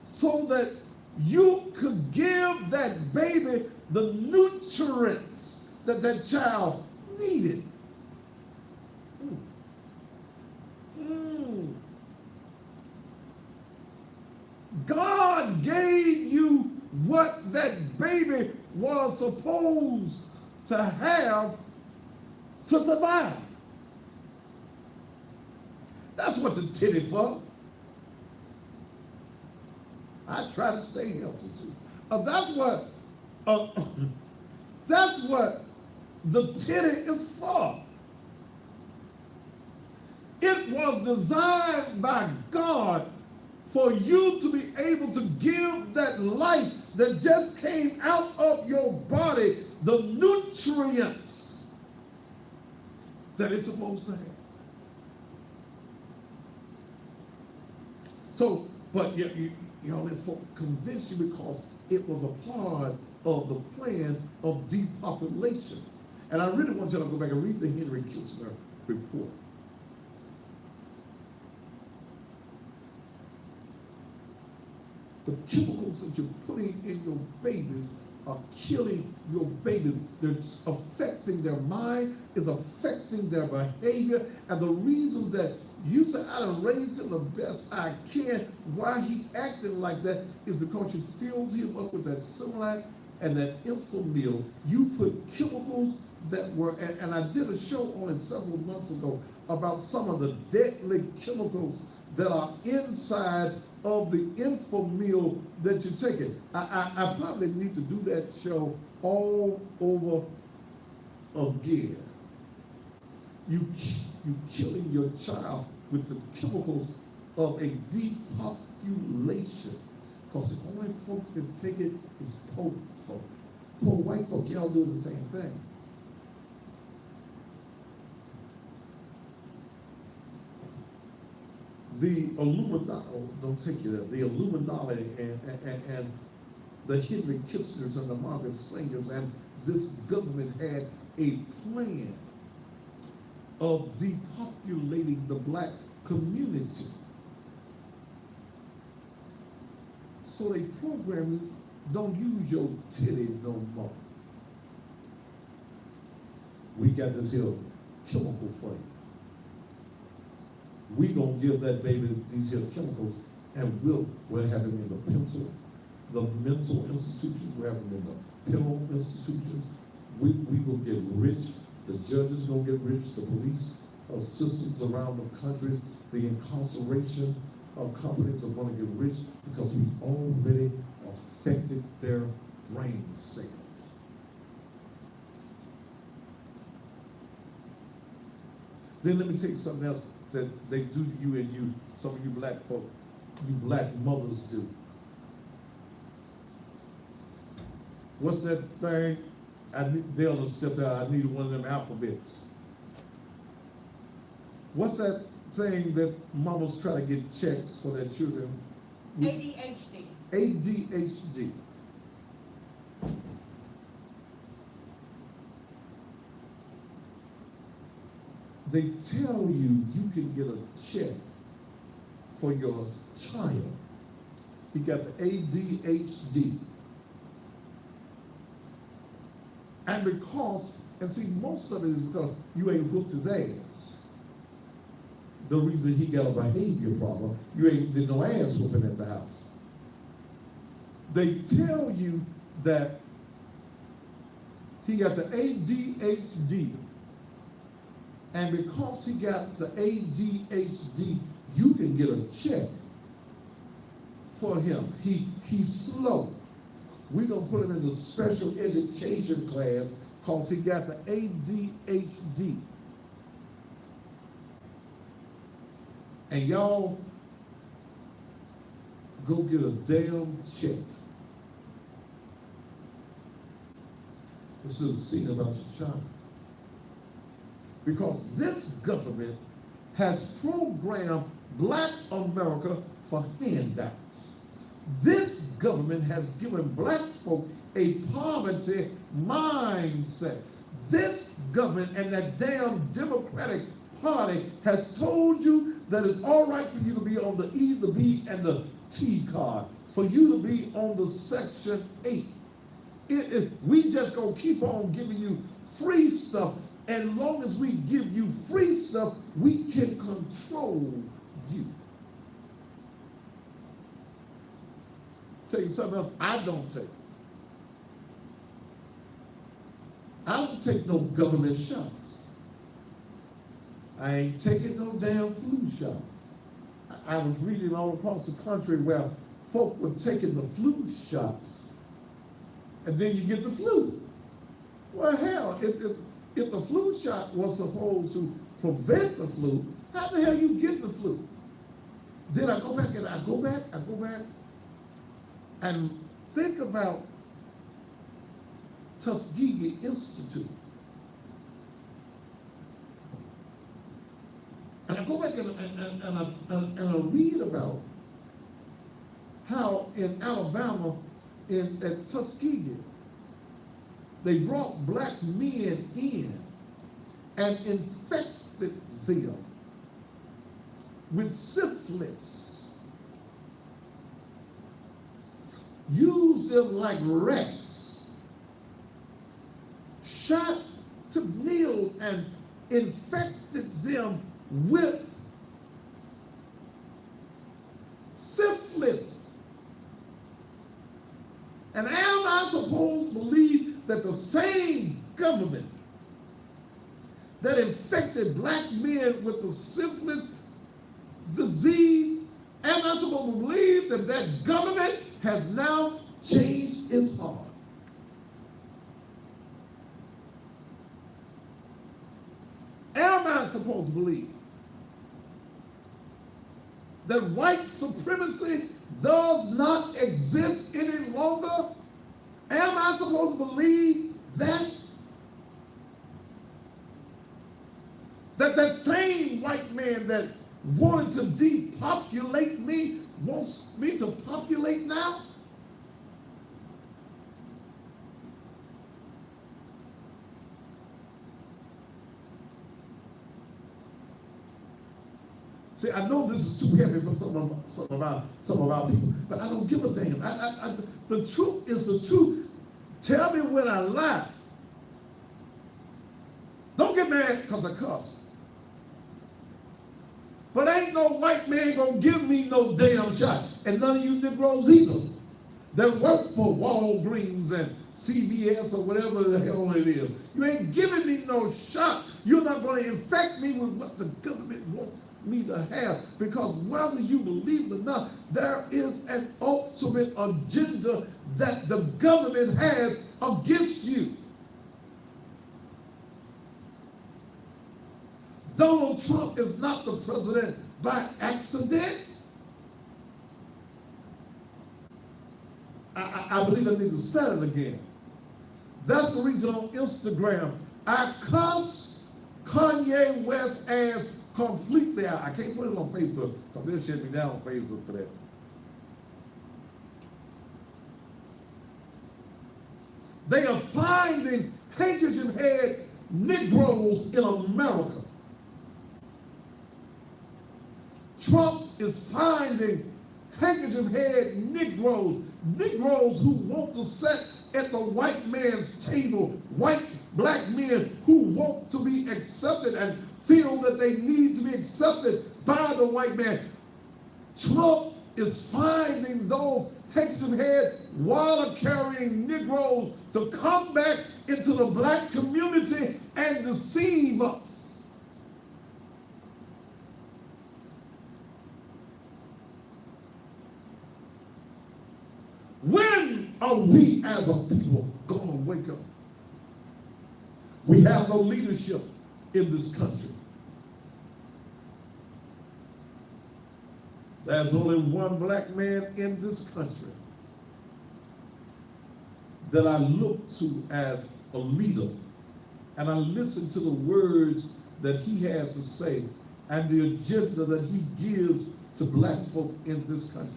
so that you could give that baby the nutrients that that child needed. God gave you what that baby was supposed to have to survive. That's what the titty for. I try to stay healthy too. That's what the titty is for. It was designed by God for you to be able to give that life that just came out of your body the nutrients that it's supposed to have. So, but y'all let folk convince you because it was a part of the plan of depopulation. And I really want you to go back and read the Henry Kissinger report. The chemicals that you're putting in your babies are killing your babies. They're affecting their mind, it's affecting their behavior, and the reason that you say, I done raised him the best I can, why he acting like that is because you filled him up with that Similac and that Infamil. You put chemicals that were, and I did a show on it several months ago about some of the deadly chemicals that are inside of the Infamil that you're taking. I probably need to do that show all over again. You killing your child with the chemicals of a depopulation. Because the only folk that take it is poor folk. Poor white folk, y'all do the same thing. The Illuminati, don't take you there, the Illuminati and the Henry Kissingers and the Margaret Sangers and this government had a plan of depopulating the black community. So they program you, don't use your titty no more. We got this here chemical for you. We gonna give that baby these here chemicals, and we'll have him in the mental institutions, we'll have him in the penal institutions. We will get rich, the judges gonna get rich, the police systems around the country, the incarceration companies are gonna get rich because we've already affected their brain cells. Then let me tell you something else that they do to you and you, some of you black folk, you black mothers do. What's that thing? Dale stepped out, I needed one of them alphabets. What's that thing that mamas try to get checks for their children? ADHD. ADHD. They tell you you can get a check for your child. He got the ADHD. And because, and see, most of it is because you ain't whooped his ass. The reason he got a behavior problem, you ain't did no ass whooping at the house. They tell you that he got the ADHD, and because he got the ADHD, you can get a check for him. He's slow. We're gonna put him in the special education class because he got the ADHD. And y'all go get a damn check. This is a scene about your child. Because this government has programmed black America for handouts. This government has given black folk a poverty mindset. This government and that damn Democratic Party has told you that it's all right for you to be on the E, the B, and the T card, for you to be on the Section 8. We just gonna keep on giving you free stuff. And as long as we give you free stuff, we can control you. Tell you something else I don't take. I don't take no government shots. I ain't taking no damn flu shot. I was reading all across the country where folk were taking the flu shots, and then you get the flu. Well, hell, if the flu shot was supposed to prevent the flu, how the hell you get the flu? Then I go back and think about Tuskegee Institute. And I go back and I read about how in Alabama, at Tuskegee, they brought black men in and infected them with syphilis, used them like rats, shot to needles and infected them with syphilis. And am I supposed to believe that the same government that infected black men with the syphilis disease, am I supposed to believe that that government has now changed its heart? Am I supposed to believe that white supremacy does not exist any longer? Am I supposed to believe that? That same white man that wanted to depopulate me wants me to populate now? See, I know this is too heavy for some of our people, but I don't give a damn. The truth is the truth. Tell me when I lie. Don't get mad because I cuss. But ain't no white man gonna give me no damn shot. And none of you Negroes either that work for Walgreens and CVS or whatever the hell it is. You ain't giving me no shot. You're not gonna infect me with what the government wants me to have, because whether you believe it or not, there is an ultimate agenda that the government has against you. Donald Trump is not the president by accident. I believe I need to say it again. That's the reason on Instagram I cuss Kanye West ass completely out. I can't put it on Facebook because they'll shut me down on Facebook for that. They are finding handkerchief head Negroes in America. Trump is finding handkerchief head Negroes who want to sit at the white man's table, white black men who want to be accepted and feel that they need to be accepted by the white man. Trump is finding those handkerchief head, wallet-carrying Negroes to come back into the black community and deceive us. When are we as a people going to wake up? We have no leadership in this country. There's only one black man in this country that I look to as a leader, and I listen to the words that he has to say and the agenda that he gives to black folk in this country.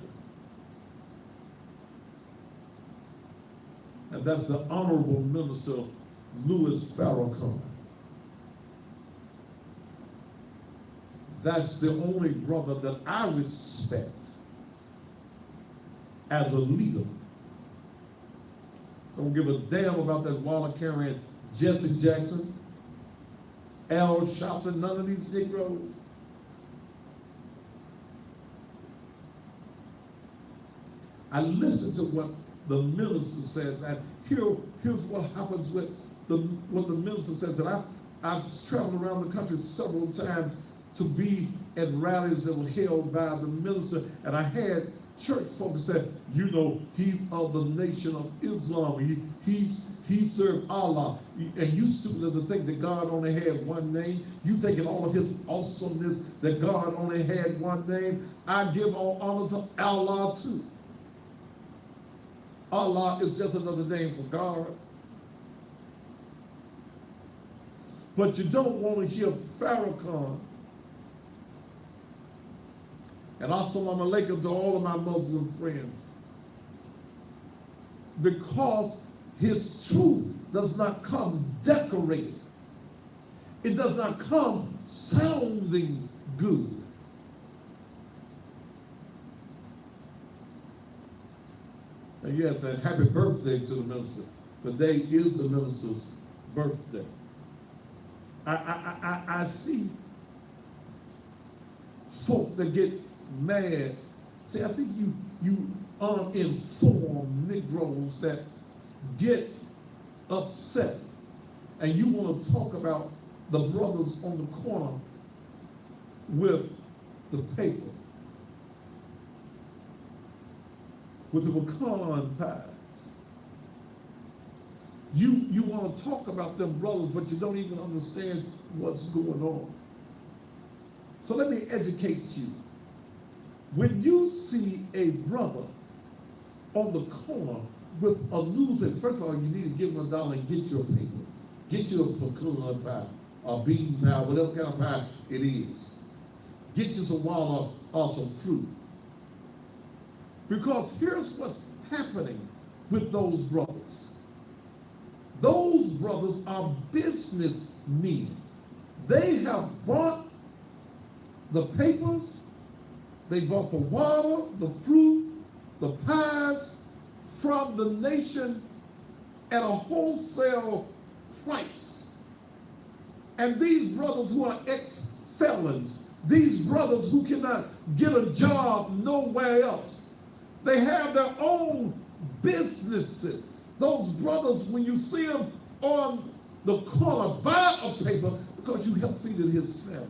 And that's the Honorable Minister Louis Farrakhan. That's the only brother that I respect as a leader. Don't give a damn about that wallet-carrying Jesse Jackson, Al Sharpton, none of these Negroes. I listen to what the minister says, and here's what happens with what the minister says. And I've traveled around the country several times to be at rallies that were held by the minister, and I had church folks say, you know, he's of the Nation of Islam. He served Allah. And you stupid to think that God only had one name. You thinking all of his awesomeness that God only had one name. I give all honor to Allah too. Allah is just another name for God. But you don't want to hear Farrakhan. And assalamu alaikum to all of my Muslim friends. Because his truth does not come decorated. It does not come sounding good. And yes, and happy birthday to the minister. Today is the minister's birthday. I see folk that get mad. See, I see you uninformed Negroes that get upset, and you want to talk about the brothers on the corner with the paper, with the pecan pies. You want to talk about them brothers, but you don't even understand what's going on. So let me educate you. When you see a brother on the corner with a newspaper, first of all, you need to give him $1 and get you a paper. Get you a pecan pie, a bean pie, whatever kind of pie it is. Get you some water or some fruit. Because here's what's happening with those brothers. Those brothers are businessmen. They have bought the papers, they bought the water, the fruit, the pies from the nation at a wholesale price. And these brothers who are ex-felons, these brothers who cannot get a job nowhere else, they have their own businesses. Those brothers, when you see them on the corner, buy a paper because you help feeding his family.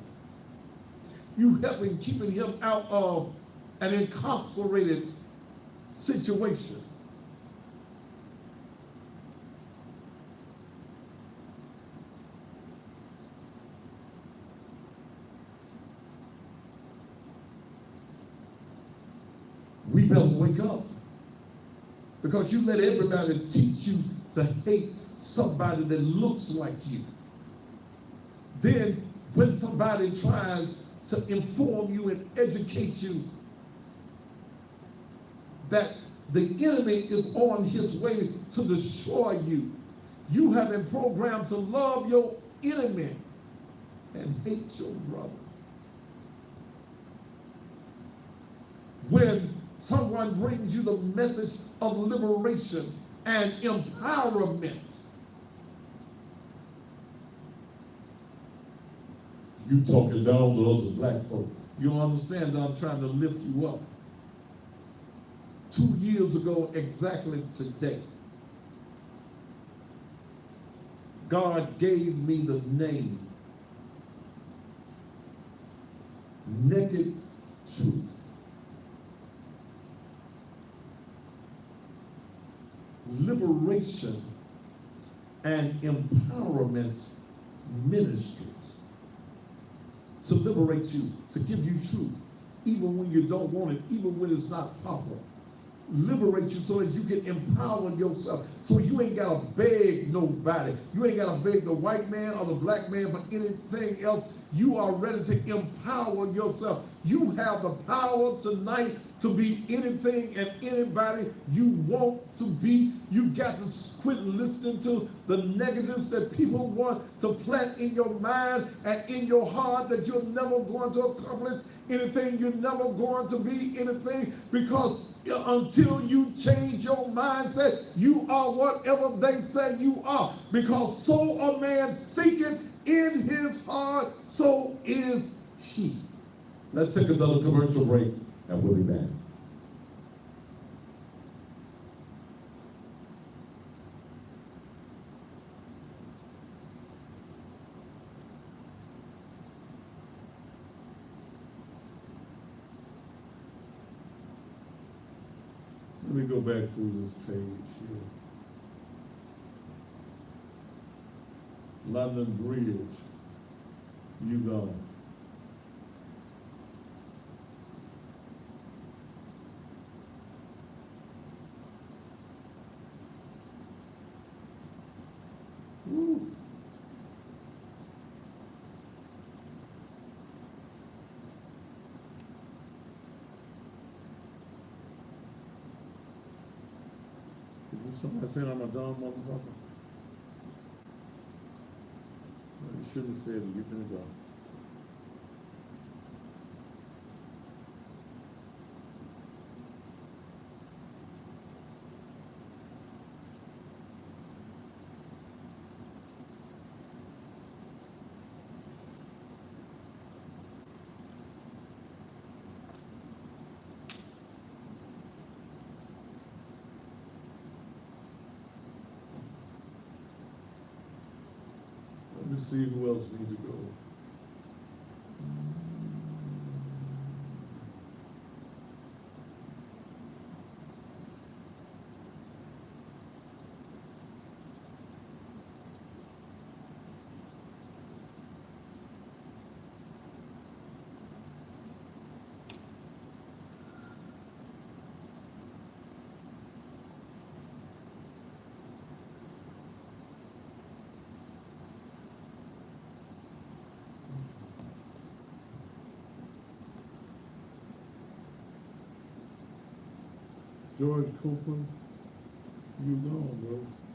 You help in keeping him out of an incarcerated situation. We better wake up, because you let everybody teach you to hate somebody that looks like you. Then when somebody tries to inform you and educate you that the enemy is on his way to destroy you, you have been programmed to love your enemy and hate your brother. When someone brings you the message of liberation and empowerment, you talking down to us as black folk. You don't understand that I'm trying to lift you up. 2 years ago, exactly today, God gave me the name Naked Truth. Liberation and Empowerment Ministries. To liberate you, to give you truth, even when you don't want it, even when it's not popular. Liberate you so that you can empower yourself, so you ain't got to beg nobody. You ain't got to beg the white man or the black man for anything else. You are ready to empower yourself. You have the power tonight to be anything and anybody you want to be. You got to quit listening to the negatives that people want to plant in your mind and in your heart, that you're never going to accomplish anything, you're never going to be anything, because until you change your mindset, you are whatever they say you are. Because so a man thinketh in his heart, so is he. Let's take another commercial break and we'll be back. Let me go back through this page here. London Bridge, Uganda. Woo. Is this somebody saying I'm a dumb motherfucker? Well, you shouldn't have said it. You finna go. Let me see who else needs to go. George Copeland, you gone, bro.